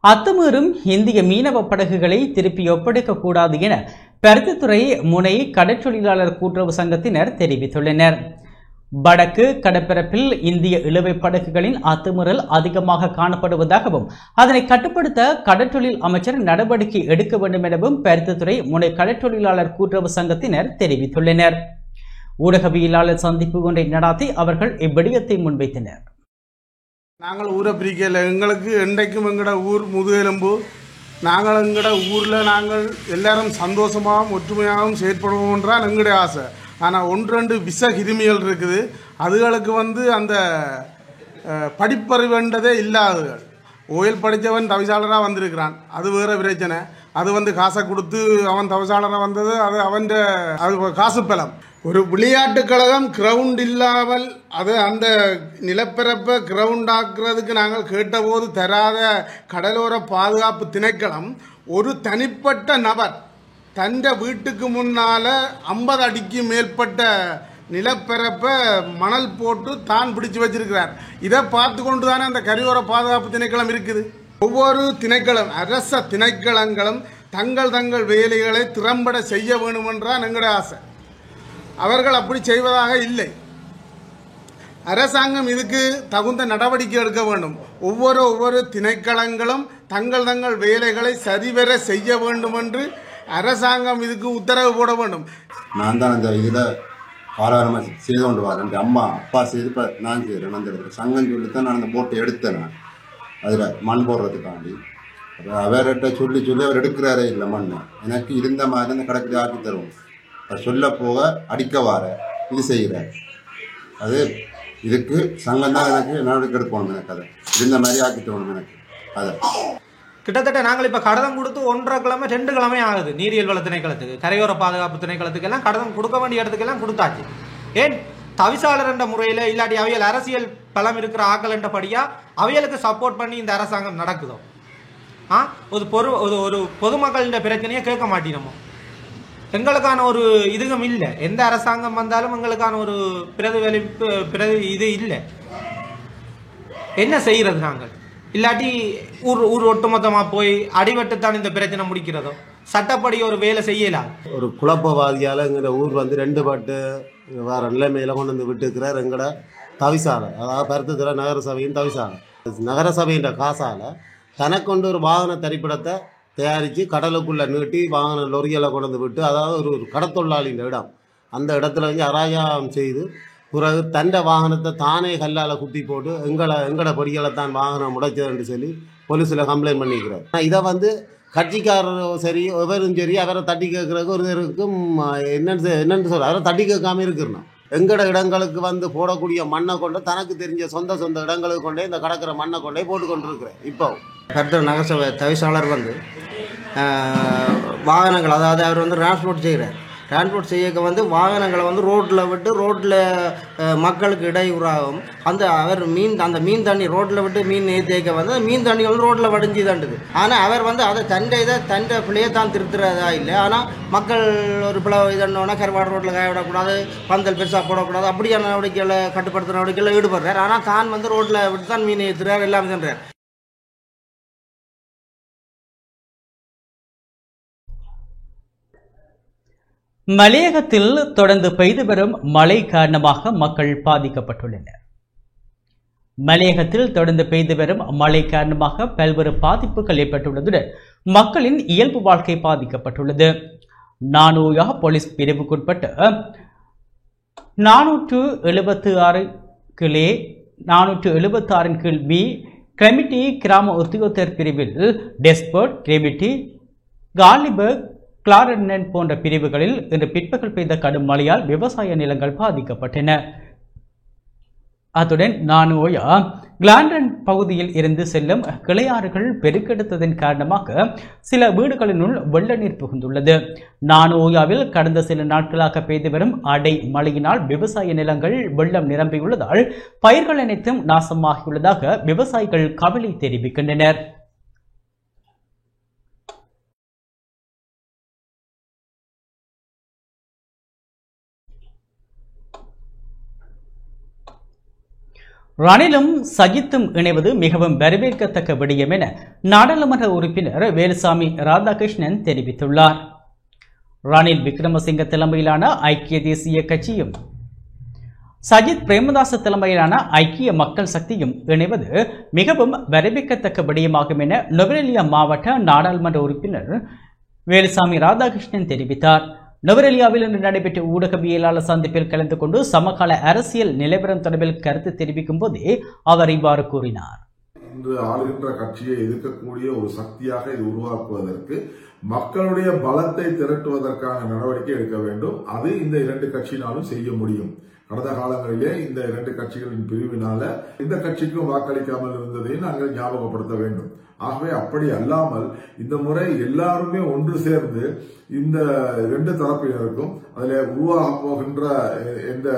அத்துமீறும் இந்திய மீனவ படகுகளை திருப்பி ஒப்படைக்க கூடாது என பருத்தித்துறை முனை கடற்றொழிலாளர் கூட்டுறவு சங்கத்தினர் தெரிவித்துள்ளனர். வடக்கு கடற்பரப்பில் இந்திய இழுவை படகுகளின் அத்துமீறல் அதிகமாக காணப்படுவதாகவும் அதனை கட்டுப்படுத்த கடற்றொழில் அமைச்சர் நடவடிக்கை எடுக்க வேண்டும் எனவும் பருத்தித்துறை முனை கடற்றொழிலாளர் கூட்டுறவு சங்கத்தினர் தெரிவித்துள்ளனர். ஊடகவியலாளர் சந்திப்பு ஒன்றை நடாத்தி அவர்கள் இவ்விடயத்தை முன்வைத்தனர். நாங்கள் ஊரை பிரிக்கல. எங்களுக்கு என்றைக்கும் எங்களோட ஊர் முதுகெலும்பு. நாங்கள் எங்களோட ஊரில் நாங்கள் எல்லாரும் சந்தோஷமாகவும் ஒற்றுமையாகவும் செயற்படுவோம்ன்றான் எங்களுடைய ஆசை. ஆனால் 1-2 விஷ கிருமிகள் இருக்குது. அதுகளுக்கு அந்த படிப்பறிவுன்றதே இல்லாதது. ஓயில் படித்தவன் தவிசாளராக வந்திருக்கிறான், அது வேறு பிரச்சனை. அது காசை கொடுத்து அவன் தவிசாளராக வந்தது, அது காசு பலம். ஒரு விளையாட்டு கழகம் கிரவுண்ட் இல்லாமல் அது அந்த நிலப்பரப்பை கிரவுண்ட் ஆக்குறதுக்கு நாங்கள் கேட்டபோது தராத கடலோர பாதுகாப்பு திணைக்களம் ஒரு தனிப்பட்ட நபர் தந்த வீட்டுக்கு முன்னால் 50 அடிக்கு மேற்பட்ட நிலப்பரப்பை மணல் போட்டு தான் பிடிச்சு வச்சிருக்கிறார். இதை பார்த்து கொண்டு தானே அந்த கரையோர பாதுகாப்பு திணைக்களம் இருக்குது. ஒவ்வொரு திணைக்களம் அரச திணைக்களங்களும் தங்கள் வேலைகளை திறம்பட செய்ய வேண்டும் என்றால் எங்களுடைய ஆசை. அவர்கள் அப்படி செய்வதாக இல்லை. அரசாங்கம் இதுக்கு தகுந்த நடவடிக்கை எடுக்க வேண்டும். ஒவ்வொரு திணைக்களங்களும் தங்கள் வேலைகளை சரிவர செய்ய வேண்டும் என்று அரசாங்கம் இதுக்கு உத்தரவு போட வேண்டும். நான் தான் அந்த இதில் பாராளுமன்ற செய்து கொண்டு வரேன். என் அம்மா அப்பா செய்து இப்போ நான் செய்கிறேன். அந்த இடத்துல சங்கம் சொல்லித்தான் நான் அந்த போட்டை எடுத்தேன். நான் அதில் மண் போடுறதுக்காண்டி அவர்கிட்ட சொல்லி அவர் எடுக்கிறாரே இல்லை மண். எனக்கு இருந்த மாதிரி அந்த கடைக்கு ஆக்கி தருவோம். அவர் சொல்ல போக அடிக்க வார இது செய்கிறார். அது இதுக்கு சங்கம் தான் எனக்கு நடவடிக்கை எடுக்கணும். எனக்கு அதை இருந்த மாதிரி ஆக்கி தரணும். எனக்கு அதை கிட்டத்தட்ட நாங்கள் இப்போ கடிதம் கொடுத்து 1.5 கிழமை 2 கிழமை ஆகுது. நீரியல் வள திணைக்களத்துக்கு, கரையோர பாதுகாப்பு திணைக்களத்துக்கெல்லாம் கடிதம் கொடுக்க வேண்டிய இடத்துக்கெல்லாம் கொடுத்தாச்சு. ஏன் தவிசாளர் என்ற முறையில் இல்லாட்டி அவையல் அரசியல் பலம் இருக்கிற ஆக்கள் என்றபடியாக அவையலுக்கு சப்போர்ட் பண்ணி இந்த அரசாங்கம் நடக்குதோ? ஒரு பொதுமக்களின் பிரச்சனையை கேட்க மாட்டேனோமோ? எங்களுக்கான ஒரு இதுவும் இல்லை. எந்த அரசாங்கம் வந்தாலும் எங்களுக்கான ஒரு பிரதிபலிப்பு இது இல்லை. என்ன செய்கிறது நாங்கள்? இல்லாட்டி ஊர் ஒட்டுமொத்தமாக போய் அடிபட்டுத்தான் இந்த பிரச்சனை முடிக்கிறதோ? சட்டப்படி ஒரு வேலை செய்யலாம். ஒரு குழப்பவாதியால் எங்களோட ஊர் 2 பாட்டு வேறு நிலைமையில் கொண்டு வந்து விட்டுருக்கிறார். எங்களோட தவிசாலை, அதாவது பருத்துத்துறை நகர சபையின் தவிசாலை, நகர சபையின் காசால் தனக்கு கொண்டு ஒரு வாகன தரிப்பிடத்தை தயாரித்து கடலுக்குள்ளே நீட்டி வாகன லொரிகளை கொண்டு வந்து விட்டு, அதாவது ஒரு கடத்தொழிலாளியின் இடம், அந்த இடத்துல அராஜகம் செய்து பிறகு தண்ட வாகனத்தை தானே கல்லால் குத்தி போட்டு எங்களோட பொடிகளை தான் வாகனம் முடைச்சதுன்னு சொல்லி போலீஸில் கம்ப்ளைண்ட் பண்ணிக்கிறார். இதை கட்சிக்காரரும் சரி எவரும் சரி அவரை தட்டி கேட்குறதுக்கு ஒருத்தருக்கும் என்னென்னு சொல்ல அவரை தட்டி கேட்காம இருக்கிறோம். எங்கட இடங்களுக்கு போடக்கூடிய மண்ணை கொண்டு தனக்கு தெரிஞ்ச சொந்த இடங்களுக்கு கொண்டே இந்த கடக்கிற மண்ணை கொண்டே போட்டு கொண்டு இருக்கிறேன். இப்போ கர்த்தர் நகரசபை தவிசாளர் வாகனங்கள், அதாவது அவர் டிரான்ஸ்போர்ட் செய்கிறார். டிரான்ஸ்போர்ட் செய்ய வாகனங்களை ரோட்டில் விட்டு ரோட்டில் மக்களுக்கு இடையூறாகும். அவர் அந்த மீன் தண்ணி ரோட்டில் விட்டு மீன் தேய்க்க மீன் தண்ணி ரோட்டில் வடிஞ்சு தாண்டுது. ஆனால் அவர் அதை தண்டை பிள்ளையை தான் திருத்துறதா இல்லை. ஆனால் மக்கள் ஒரு பிள்ளை இதன்னோன்னா கருவாடு ரோட்டில் காய விடக்கூடாது, பந்தல் பெருசாக போடக்கூடாது, அப்படியான நடவடிக்கைகளை கட்டுப்படுத்துகிற நடவடிக்கையில் ஈடுபடுறார். ஆனால் தான் ரோட்டில் விட்டு தான் மீன் ஏற்றுறார், எல்லாமே பண்ணுறார். மலையகத்தில் தொடர்ந்து பெய்து வரும் மழை காரணமாக மக்கள் பாதிக்கப்பட்டுள்ளனர். மலையகத்தில் தொடர்ந்து பெய்து வரும் மழை காரணமாக பல்வேறு பாதிப்புகள் ஏற்பட்டுள்ளதுடன் மக்களின் இயல்பு வாழ்க்கை பாதிக்கப்பட்டுள்ளது. நானோயா போலீஸ் பிரிவுக்குட்பட்ட 476 கீழ் பி கிரெமிட்டி கிராம உத்தியோகத்தர் பிரிவில் டெஸ்பர்ட், கிரெமிட்டி, காலிபர்க், கிளாரனன் போன்ற பிரிவுகளில் இன்று பிற்பகல் பெய்த கடும் மழையால் விவசாய நிலங்கள் பாதிக்கப்பட்டன. அத்துடன் நானோயா கிளாண்டன் பகுதியில் இருந்து செல்லும் கிளையாறுகள் பெருக்கெடுத்ததன் காரணமாக சில வீடுகளினுள் வெள்ள நீர் புகுந்துள்ளது. நானோயாவில் கடந்த சில நாட்களாக பெய்து வரும் அடை மழையினால் விவசாய நிலங்கள் வெள்ளம் நிரம்பியுள்ளதால் பயிர்கள் அனைத்தும் நாசமாகியுள்ளதாக விவசாயிகள் கவலை தெரிவிக்கின்றனர். ரணிலும் சஜித்தும் இணைவது மிகவும் வரவேற்கத்தக்க விடயம் என நாடாளுமன்ற உறுப்பினர் வேலுசாமி ராதாகிருஷ்ணன் தெரிவித்துள்ளார். ரணில் விக்ரமசிங்க தலைமையிலான ஐக்கிய தேசிய கட்சியும் சஜித் பிரேமதாச தலைமையிலான ஐக்கிய மக்கள் சக்தியும் இணைவது மிகவும் வரவேற்கத்தக்க விடயமாகும் என நுவரெலியா மாவட்ட நாடாளுமன்ற உறுப்பினர் வேலுசாமி ராதாகிருஷ்ணன் தெரிவித்தார். நுவரெலியாவில் இன்று நடைபெற்ற ஊடகவியலாளர் சந்திப்பில் கலந்து கொண்டு சமகால அரசியல் நிலவரம் தொடர்பில் கருத்து தெரிவிக்கும் போதே அவர் இவ்வாறு கூறினார். இன்று ஆளுகின்ற கட்சியை எதிர்க்கக்கூடிய ஒரு சக்தியாக இது உருவாக்குவதற்கு மக்களுடைய பலத்தை திரட்டுவதற்கான நடவடிக்கை எடுக்க வேண்டும். அது இந்த 2 கட்சியினாலும் செய்ய முடியும். கடந்த காலங்களிலே இந்த 2 கட்சிகளின் பிரிவினால இந்த கட்சிக்கும் வாக்களிக்காமல் இருந்ததை நாங்கள் ஞாபகப்படுத்த வேண்டும். ஆகவே அப்படி அல்லாமல் இந்த முறை எல்லாருமே ஒன்று சேர்ந்து இந்த 2 தரப்பினருக்கும் அதில் உருவாக போகின்ற எந்த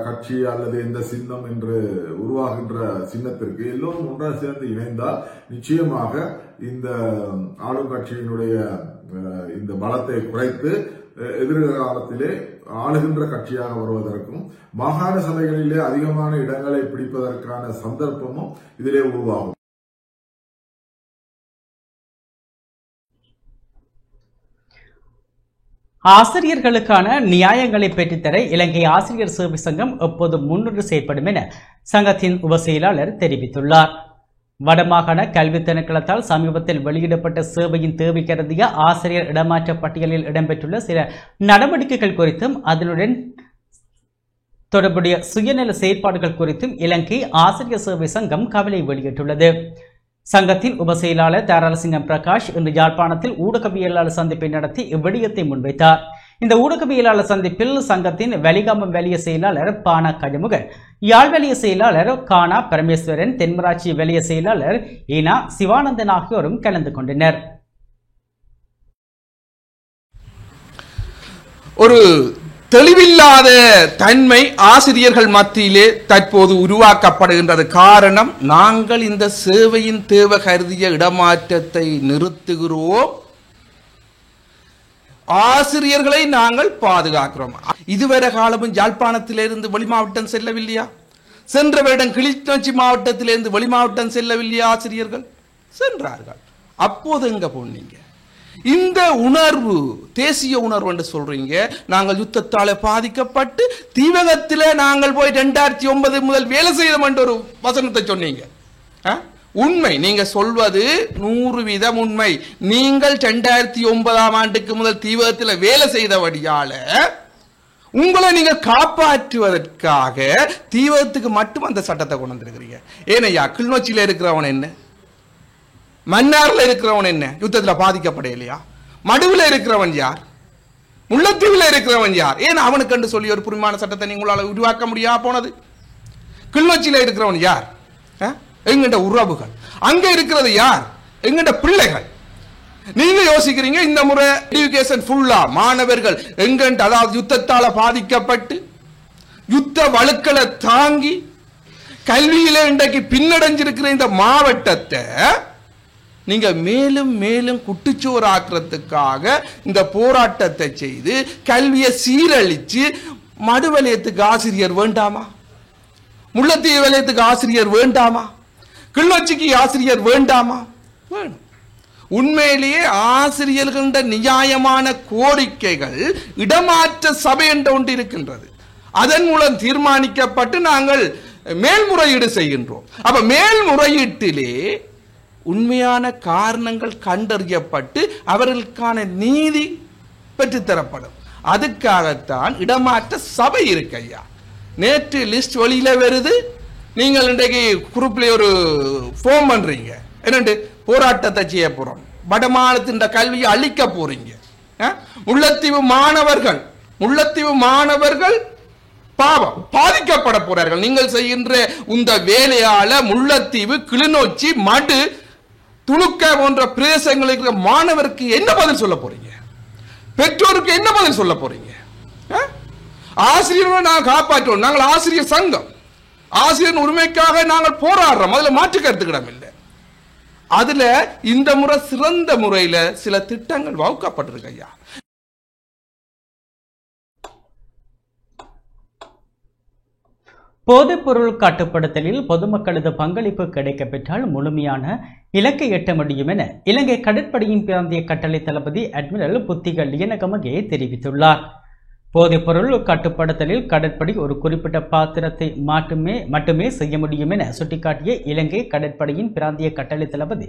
கட்சி அல்லது எந்த சின்னம் என்று உருவாகின்ற சின்னத்திற்கு எல்லோரும் ஒன்றாக சேர்ந்து இணைந்தால் நிச்சயமாக இந்த ஆளும் கட்சியினுடைய இந்த பலத்தை குறைத்து எதிர்காலத்திலே ஆளுகின்ற கட்சியாக வருவதற்கும் மாகாண சபைகளிலே அதிகமான இடங்களை பிடிப்பதற்கான சந்தர்ப்பமும் இதிலே உருவாகும். ஆசிரியர்களுக்கான நியாயங்களை பெற்றுத்தர இலங்கை ஆசிரியர் சேவை சங்கம் எப்போதும் முன்னின்று செயற்படும் என சங்கத்தின் உப செயலாளர் தெரிவித்துள்ளார். வடமாகாண கல்வி திணைக்களத்தால் சமீபத்தில் வெளியிடப்பட்ட சேவையின் தேவை கருதிய ஆசிரியர் இடமாற்ற பட்டியலில் இடம்பெற்றுள்ள சில நடவடிக்கைகள் குறித்தும் அதனுடன் தொடர்புடைய சுயநல செயற்பாடுகள் குறித்தும் இலங்கை ஆசிரியர் சேவை சங்கம் கவலை வெளியிட்டுள்ளது. சங்கத்தின் உப செயலாளர் தாராளசிங்கம் பிரகாஷ் இன்று யாழ்ப்பாணத்தில் ஊடகவியலாளர் சந்திப்பை நடத்தி இவ்விடயத்தை முன்வைத்தார். இந்த ஊடகவியலாளர் சந்திப்பில் சங்கத்தின் வலிகாமம் வலிய செயலாளர் பானா கஜமுகன், யாழ் வலிய செயலாளர் கானா பரமேஸ்வரன், தென்மராட்சி வலிய செயலாளர் ஈனா சிவானந்தன் ஆகியோரும் கலந்து கொண்டனர். ஒரு தெளிவில்லாத தன்மை ஆசிரியர்கள் மத்தியிலே தற்போது உருவாக்கப்படுகின்றது. காரணம், நாங்கள் இந்த சேவையின் தேவை கருதிய இடமாற்றத்தை நிறுத்துகிறோம், ஆசிரியர்களை நாங்கள் பாதுகாக்கிறோம். இதுவரை காலமும் யாழ்ப்பாணத்திலிருந்து வெளி மாவட்டம் செல்லவில்லையா? சென்ற வருடம் கிளிநொச்சி மாவட்டத்திலிருந்து வெளி மாவட்டம் செல்லவில்லையா? ஆசிரியர்கள் சென்றார்கள். அப்போது எங்க போனீங்க? இந்த உணர்வு தேசிய உணர்வு என்று சொல்றீங்க. நாங்கள் யுத்தத்தால் பாதிக்கப்பட்டு தீவகத்தில் நாங்கள் போய் 2009 முதல் வேலை செய்தோம் என்ற ஒரு வசனத்தை சொன்னீங்க. உண்மை, நீங்க சொல்வது 100% உண்மை. நீங்கள் 2009ஆம் ஆண்டுக்கு முதல் தீவகத்தில் வேலை செய்தபடியால உங்களை நீங்க காப்பாற்றுவதற்காக தீவகத்துக்கு மட்டும் அந்த சட்டத்தை கொண்டு வந்திருக்கிறீங்க. ஏனையா கிளிநொச்சியில இருக்கிறவன் என்ன, மன்னார்ல இருக்கிறவன் என்ன யுத்தத்தில் பாதிக்கப்படையிலையா? மடுவில் இருக்கிறவன் யார்? முல்லைத்தீவில் இருக்கிறவன் யார்? ஏன் அவனுக்கு என்று சொல்லி ஒரு புரிமான சட்டத்தை நீங்களால் உருவாக்க முடியாம போனது? கிளிநொச்சியில இருக்கிறவன் யார்? எங்கண்ட உறவுகள். அங்க இருக்கிறது யார்? எங்கண்ட பிள்ளைகள். நீங்க யோசிக்கிறீங்க இந்த முறை எஜுகேஷன் ஃபுல்லா மாணவர்கள் எங்கண்ட, அதாவது யுத்தத்தால பாதிக்கப்பட்டு யுத்த வழுக்களை தாங்கி கல்வியில இன்றைக்கு பின்னடைஞ்சிருக்கிற இந்த மாவட்டத்தை நீங்க மேலும் மேலும் குட்டிச்சோறு ஆக்குறதுக்காக இந்த போராட்டத்தை செய்து கல்வியை சீரழிச்சு மடுவலயத்துக்கு ஆசிரியர் வேண்டாமா? முல்லைத்தீவு வலயத்துக்கு ஆசிரியர் வேண்டாமா? கிளிநொச்சிக்கு ஆசிரியர் வேண்டாமா? வேணும். உண்மையிலேயே ஆசிரியர்கள நியாயமான கோரிக்கைகள் இடமாற்ற சபை என்ற ஒன்று இருக்கின்றது. அதன் மூலம் தீர்மானிக்கப்பட்டு நாங்கள் மேல்முறையீடு செய்கின்றோம். அப்ப மேல்முறையீட்டிலே உண்மையான காரணங்கள் கண்டறியப்பட்டு அவர்களுக்கான நீதி பெற்றுத்தரப்படும். அதுக்காகத்தான் இடமாற்ற சபை இருக்கு ஐயா. நேற்று லிஸ்ட் வெளியில வருது, நீங்கள் இன்றைக்கு குரூப்ல ஒரு ஃபோன் பண்றீங்க, என்னண்டு போராட்டத்தை செய்ய போறோம், வடமாநிலத்தின் கல்வியை அழிக்க போறீங்க. முல்லைத்தீவு மாணவர்கள் பாவம் பாதிக்கப்பட போறார்கள். நீங்கள் செய்கின்ற இந்த வேலையால முல்லைத்தீவு, கிளிநொச்சி, மடு, துணுக்க போன்ற பிரதேசங்களுக்கு மாணவருக்கு என்ன பதில் சொல்ல போறீங்க? பெற்றோருக்கு என்ன பதில் சொல்ல போறீங்க? ஆசிரியர்களை நாங்கள் காப்பாற்றுவோம். நாங்கள் ஆசிரியர் சங்கம், ஆசிரியர் உரிமைக்காக நாங்கள் போராடுறோம். அதுல மாற்று கருத்துக்கிடம் இல்லை. அதுல இந்த முறை சிறந்த முறையில சில திட்டங்கள் வகுக்கப்பட்டிருக்கு ஐயா. போதைப்பொருள் கட்டுப்படுத்தலில் பொதுமக்களது பங்களிப்பு கிடைக்கப்பெற்றால் முழுமையான இலக்கை எட்ட முடியும் என இலங்கை கடற்படையின் பிராந்திய கட்டளை தளபதி அட்மிரல் புத்திக லியனகமகே தெரிவித்துள்ளார். போதைப்பொருள் கட்டுப்படுத்தலில் கடற்படை ஒரு குறிப்பிட்ட பாத்திரத்தை மட்டுமே செய்ய முடியும் என சுட்டிக்காட்டிய இலங்கை கடற்படையின் பிராந்திய கட்டளை தளபதி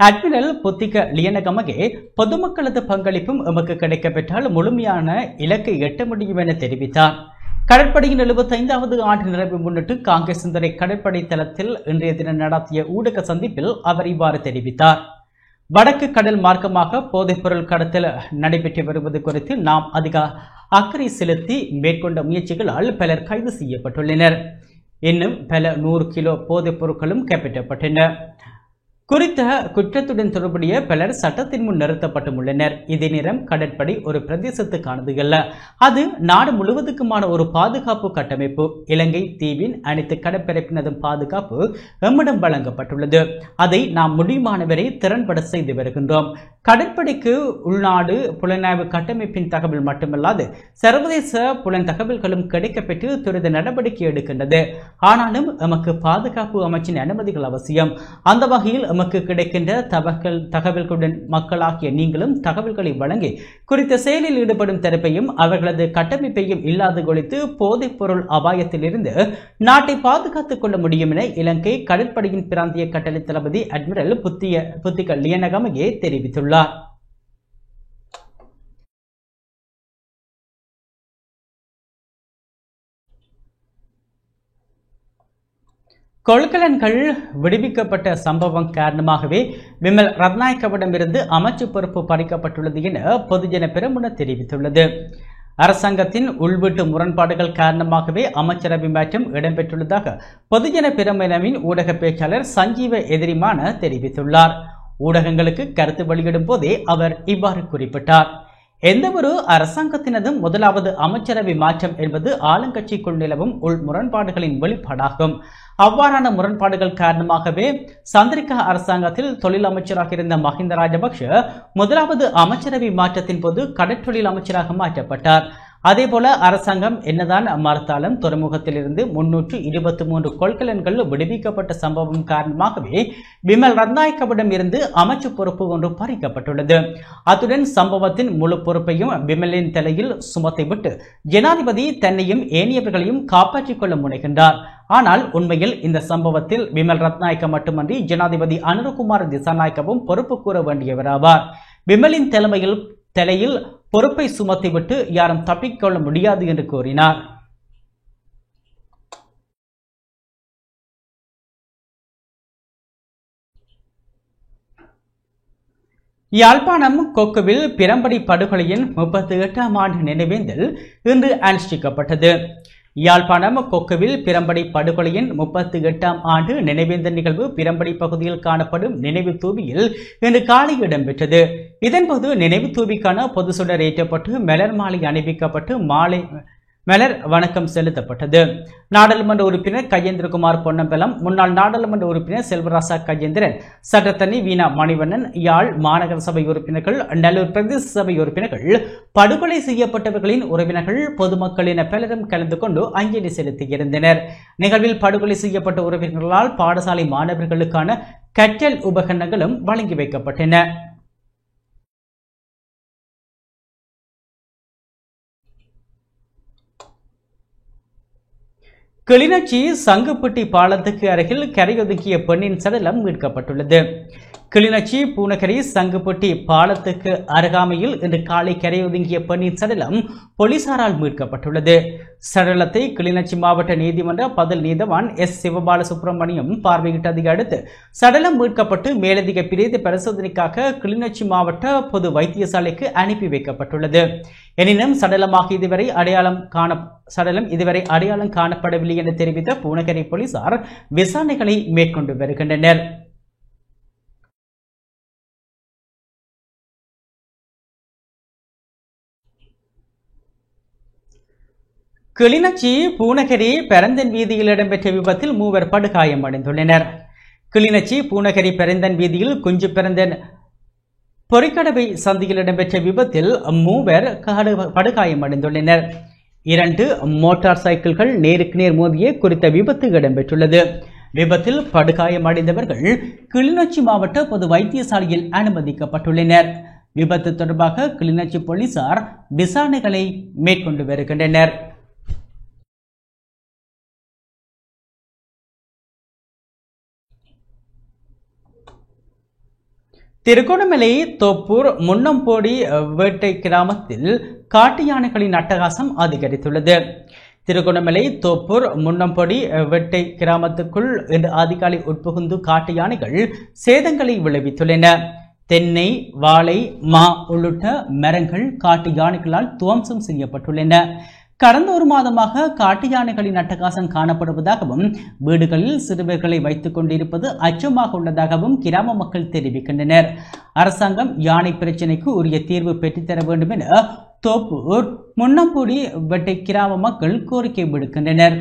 அட்மிரல் புத்திக லியனகமகே பொதுமக்களது பங்களிப்பும் எமக்கு கிடைக்கப்பெற்றால் முழுமையான இலக்கை எட்ட முடியும் என தெரிவித்தார். கடற்படையின் 75வது ஆண்டு நிறைவை முன்னிட்டு காங்கேசந்துறை கடற்படை தளத்தில் இன்றைய தினம் நடத்திய ஊடக சந்திப்பில் அவர் இவ்வாறு தெரிவித்தார். வடக்கு கடல் மார்க்கமாக போதைப்பொருள் கடத்தல் நடைபெற்று வருவது குறித்து நாம் அதிக அக்கறை செலுத்தி மேற்கொண்ட முயற்சிகளால் பலர் கைது செய்யப்பட்டுள்ளனர். இன்னும் பல 100 கிலோ போதைப் பொருட்களும் கைப்பற்றப்பட்டன. குறித்த குற்றத்துடன் தொடர்புடைய பலர் சட்டத்தின் முன் நிறுத்தப்பட்டுள்ளனர். இதே நேரம் கடற்படை ஒரு பிரதேசத்துக்கானது அல்ல, அது நாடு முழுவதுக்குமான ஒரு பாதுகாப்பு கட்டமைப்பு. இலங்கை தீவின் அனைத்து கடற்பரப்பினதும் பாதுகாப்பு எம்மிடம் வழங்கப்பட்டுள்ளது. அதை நாம் முடியுமானவரை திறன்பட செய்து வருகின்றோம். கடற்படைக்கு உள்நாடு புலனாய்வு கட்டமைப்பின் தகவல் மட்டுமல்லாது சர்வதேச புலன் தகவல்களும் கிடைக்கப்பெற்று துரித நடவடிக்கை எடுக்கின்றது. ஆனாலும் எமக்கு பாதுகாப்பு அமைச்சின் அனுமதிகள் அவசியம். அந்த வகையில் எமக்கு கிடைக்கின்ற தகவல்களுடன் மக்களாகிய நீங்களும் தகவல்களை வழங்கி குறித்த செயலில் ஈடுபடும் தரப்பையும் அவர்களது கட்டமைப்பையும் இல்லாது ஒழித்து போதைப் பொருள் அபாயத்திலிருந்து நாட்டை பாதுகாத்துக் கொள்ள முடியும் என இலங்கை கடற்படையின் பிராந்திய கட்டளை தளபதி அட்மிரல் புத்திக லியனகமகே தெரிவித்துள்ளார். கொள்கலன்கள் விடுவிக்கப்பட்ட சம்பவம் காரணமாகவே விமல் ரத்நாயக்கவிடமிருந்து அமைச்சு பொறுப்பு பறிக்கப்பட்டுள்ளது என பொதுஜன பெரமுன தெரிவித்துள்ளது. அரசாங்கத்தின் உள்வீட்டு முரண்பாடுகள் காரணமாகவே அமைச்சரவை மாற்றம் இடம்பெற்றுள்ளதாக பொதுஜன பெரமுனவின் ஊடக பேச்சாளர் சஞ்சீவ எதிரிமான தெரிவித்துள்ளார். ஊடகங்களுக்கு கருத்து வெளியிடும் போதே அவர் இவ்வாறு குறிப்பிட்டார். எந்தவொரு அரசாங்கத்தினதும் முதலாவது அமைச்சரவை மாற்றம் என்பது ஆளுங்கட்சிக்குள் நிலவும் உள் முரண்பாடுகளின் வெளிப்பாடாகும். அவ்வாறான முரண்பாடுகள் காரணமாகவே சந்திரிகா அரசாங்கத்தில் தொழில் அமைச்சராக இருந்த மஹிந்த ராஜபக்ஷ முதலாவது அமைச்சரவை மாற்றத்தின் போது கடற்றொழில் அமைச்சராக மாற்றப்பட்டார். அதேபோல அரசாங்கம் என்னதான் மறுத்தாலும் துறைமுகத்திலிருந்து 323 கொள்கலன்கள் விடுவிக்கப்பட்ட சம்பவம் காரணமாகவே விமல் ரத்நாயக்கவிடம் இருந்து அமைச்சு பொறுப்பு ஒன்று பறிக்கப்பட்டுள்ளது. அத்துடன் சம்பவத்தின் முழு பொறுப்பையும் விமலின் தலையில் சுமத்திவிட்டு ஜனாதிபதி தன்னையும் ஏனையவர்களையும் காப்பாற்றிக் கொள்ள முனைகின்றார். ஆனால் உண்மையில் இந்த சம்பவத்தில் விமல் ரத்நாயக்க மட்டுமன்றி ஜனாதிபதி அனுரகுமார திசாநாயக்கவும் பொறுப்பு கூற வேண்டியவராவார். விமலின் தலையில் பொறுப்பை சுமத்திவிட்டு யாரும் தப்பிக்கொள்ள முடியாது என்று கூறினார். யாழ்ப்பாணம் கொக்குவில் பிரம்படி படுகொலையின் 38ஆம் ஆண்டு நினைவேந்தல் இன்று அனுஷ்டிக்கப்பட்டது. யாழ்ப்பாணம் கொக்குவில் பிரம்படி படுகொலையின் 38ஆம் ஆண்டு நினைவேந்தல் நிகழ்வு பிரம்படி பகுதியில் காணப்படும் நினைவு தூபியில் இன்று காலை இடம்பெற்றது. இதன்போது நினைவு தூபிக்கான பொது சுடர் ஏற்றப்பட்டு மலர் மாலை அணிவிக்கப்பட்டு மலர் வணக்கம் செலுத்தப்பட்டது. நாடாளுமன்ற உறுப்பினர் கஜேந்திரகுமார் பொன்னம்பலம், முன்னாள் நாடாளுமன்ற உறுப்பினர் செல்வராசா கஜேந்திரன், சட்டத்தனி வீணா மணிவண்ணன், யாழ் மாநகர சபை உறுப்பினர்கள், நல்லூர் பிரதேச சபை உறுப்பினர்கள், படுகொலை செய்யப்பட்டவர்களின் உறவினர்கள், பொதுமக்கள் என பலரும் கலந்து கொண்டு அஞ்சலி செலுத்தியிருந்தனர். நிகழ்வில் படுகொலை செய்யப்பட்ட உறவினர்களால் பாடசாலை மாணவர்களுக்கான கற்றல் உபகரணங்களும் வழங்கி வைக்கப்பட்டன. கிளிநொச்சி சங்குப்பட்டி பாலத்துக்கு அருகில் கரையொதுக்கிய பெண்ணின் சடலம் மீட்கப்பட்டுள்ளது. கிளிநொச்சி பூநகரி சங்குப்பட்டி பாலத்துக்கு அருகாமையில் இன்று காலை கரையொதுங்கிய பெண்ணின் சடலம் போலீசாரால் மீட்கப்பட்டுள்ளது. சடலத்தை கிளிநொச்சி மாவட்ட நீதிமன்ற பதில் நீதவான் எஸ் சிவபால சுப்பிரமணியம் பார்வையிட்டதை அடுத்து சடலம் மீட்கப்பட்டு மேலதிக பிரேத பரிசோதனைக்காக கிளிநொச்சி மாவட்ட பொது வைத்தியசாலைக்கு அனுப்பி வைக்கப்பட்டுள்ளது. எனினும் சடலம் இதுவரை அடையாளம் காணப்படவில்லை என தெரிவித்த பூநகரி போலீசார் விசாரணைகளை மேற்கொண்டு வருகின்றனர். கிளிநொச்சி பூநகரி பெரந்தன் வீதியில் இடம்பெற்ற விபத்தில் 3 படுகாயம் அடைந்துள்ளனர். கிளிநொச்சி பூநகரி பெரந்தன் வீதியில் குஞ்சு பெரந்தன் பொறிக்கடவை சந்தியில் இடம்பெற்ற விபத்தில் 3 படுகாயம் அடைந்துள்ளனர். 2 மோட்டார் சைக்கிள்கள் நேருக்கு நேர் மோதிய குறித்த விபத்து இடம்பெற்றுள்ளது. விபத்தில் படுகாயம் அடைந்தவர்கள் கிளிநொச்சி மாவட்ட பொது வைத்தியசாலையில் அனுமதிக்கப்பட்டுள்ளனர். விபத்து தொடர்பாக கிளிநொச்சி போலீசார் விசாரணைகளை மேற்கொண்டு வருகின்றனர். திருகோணமலை தோப்பூர் முன்னம்போடி வேட்டை கிராமத்தில் காட்டு யானைகளின் அட்டகாசம் அதிகரித்துள்ளது. திருகோணமலை தோப்பூர் முன்னம்பொடி வெட்டை கிராமத்துக்குள் இன்று அதிகாலை உட்புகுந்து காட்டு யானைகள் சேதங்களை விளைவித்துள்ளன. தென்னை, வாழை, மா உள்ளிட்ட மரங்கள் காட்டு யானைகளால் துவம்சம் செய்யப்பட்டுள்ளன. கடந்த ஒரு மாதமாக காட்டு யானைகளின் அட்டகாசம் காணப்படுவதாகவும் வீடுகளில் சிறுவர்களை வைத்துக் கொண்டிருப்பது அச்சமாக உள்ளதாகவும் கிராம மக்கள் தெரிவிக்கின்றனர். அரசாங்கம் யானை பிரச்சினைக்கு உரிய தீர்வு பெற்றுத்தர வேண்டும் என தோப்பூர் முன்னம்பூடி வெட்டை கிராம மக்கள் கோரிக்கை விடுக்கின்றனர்.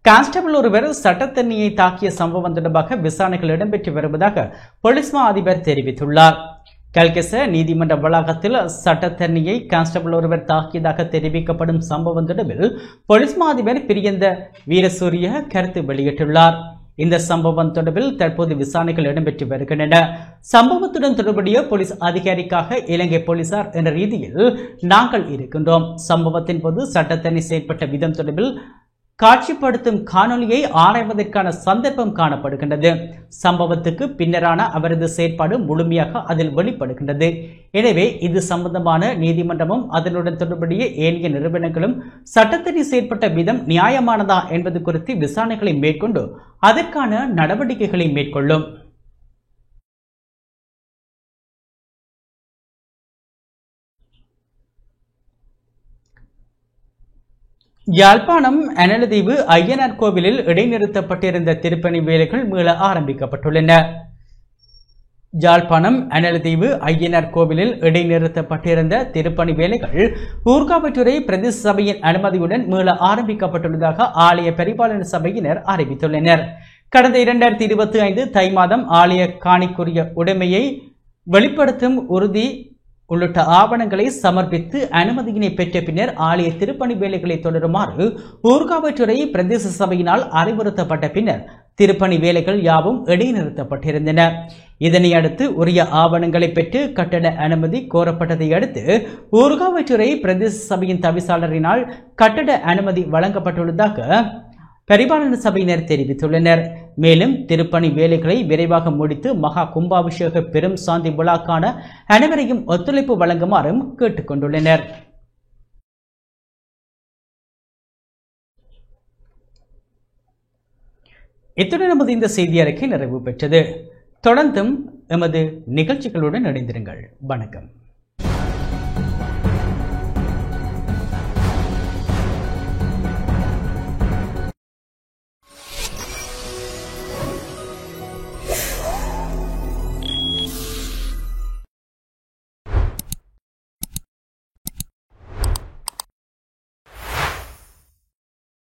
கான்ஸ்டபிள் ஒருவர் சட்டத்தரணியை தாக்கிய சம்பவம் தொடர்பாக விசாரணைகள் இடம்பெற்று வருவதாக போலீஸ் மா அதிபர் தெரிவித்துள்ளார். கல்கெச நீதிமன்ற வளாகத்தில் சட்டத்தரணியை கான்ஸ்டபிள் ஒருவர் தாக்கியதாக தெரிவிக்கப்படும் சம்பவம் தொடர்பில் போலீஸ் மா அதிபர் பிரியந்த வீரசூரிய கருத்து வெளியிட்டுள்ளார். இந்த சம்பவம் தொடர்பில் தற்போது விசாரணைகள் இடம்பெற்று வருகின்றன. சம்பவத்துடன் தொடர்புடைய போலீஸ் அதிகாரிக்காக இலங்கை போலீசார் என்ற ரீதியில் நாங்கள் இருக்கின்றோம். சம்பவத்தின் போது சட்டத்தரணி செயற்பட்ட விதம் தொடர்பில் காட்சிப்படுத்தும் காணொலியை ஆராய்வதற்கான சந்தர்ப்பம் காணப்படுகின்றது. சம்பவத்துக்கு பின்னரான அவரது செயற்பாடு முழுமையாக அதில் வெளிப்படுகின்றது. எனவே இது சம்பந்தமான நீதிமன்றமும் அதனுடன் தொடர்புடைய ஏனைய நிறுவனங்களும் சட்டத்தறி செயற்பட்ட விதம் நியாயமானதா என்பது குறித்து விசாரணைகளை மேற்கொண்டு அதற்கான நடவடிக்கைகளை மேற்கொள்ளும். யாழ்ப்பாணம் அனலதீவு ஐயனார் கோவிலில் இடைநிறுத்தப்பட்டிருந்த திருப்பணி வேலைகள் மீள ஆரம்பிக்கப்பட்டுள்ளன. யாழ்ப்பாணம் அனலதீவு ஐயனார் கோவிலில் இடைநிறுத்தப்பட்டிருந்த திருப்பணி வேலைகள் ஊர்காவற்றுறை பிரதேச சபையின் அனுமதியுடன் மீள ஆரம்பிக்கப்பட்டுள்ளதாக ஆலய பரிபாலன சபையினர் அறிவித்துள்ளனர். கடந்த 2025 தை மாதம் ஆலய காணிக்குரிய உடைமையை வெளிப்படுத்தும் உறுதி உள்ளிட்ட ஆவணங்களை சமர்ப்பித்து அனுமதியினை பெற்ற பின்னர் ஆலய திருப்பணி வேலைகளை தொடருமாறு ஊர்காவற்றுறை பிரதேச சபையினால் அறிவுறுத்தப்பட்ட பின்னர் திருப்பணி வேலைகள் யாவும் இடைநிறுத்தப்பட்டிருந்தன. இதனை அடுத்து உரிய ஆவணங்களை பெற்று கட்டட அனுமதி கோரப்பட்டதை அடுத்து ஊர்காவற்றுறை பிரதேச சபையின் தவிசாளரினால் கட்டட அனுமதி வழங்கப்பட்டுள்ளதாக பரிபாலன சபையினர் தெரிவித்துள்ளனர். மேலும் திருப்பணி வேலைகளை விரைவாக முடித்து மகா கும்பாபிஷேக பெரும் சாந்தி விழாக்கான அனைவரையும் ஒத்துழைப்பு வழங்குமாறும் கேட்டுக் கொண்டுள்ளனர். இத்துடன் நமது இந்த செய்தி அறிக்கை நிறைவு பெற்றது. தொடர்ந்தும் எமது நிகழ்ச்சிகளுடன் இணைந்திருங்கள். வணக்கம்.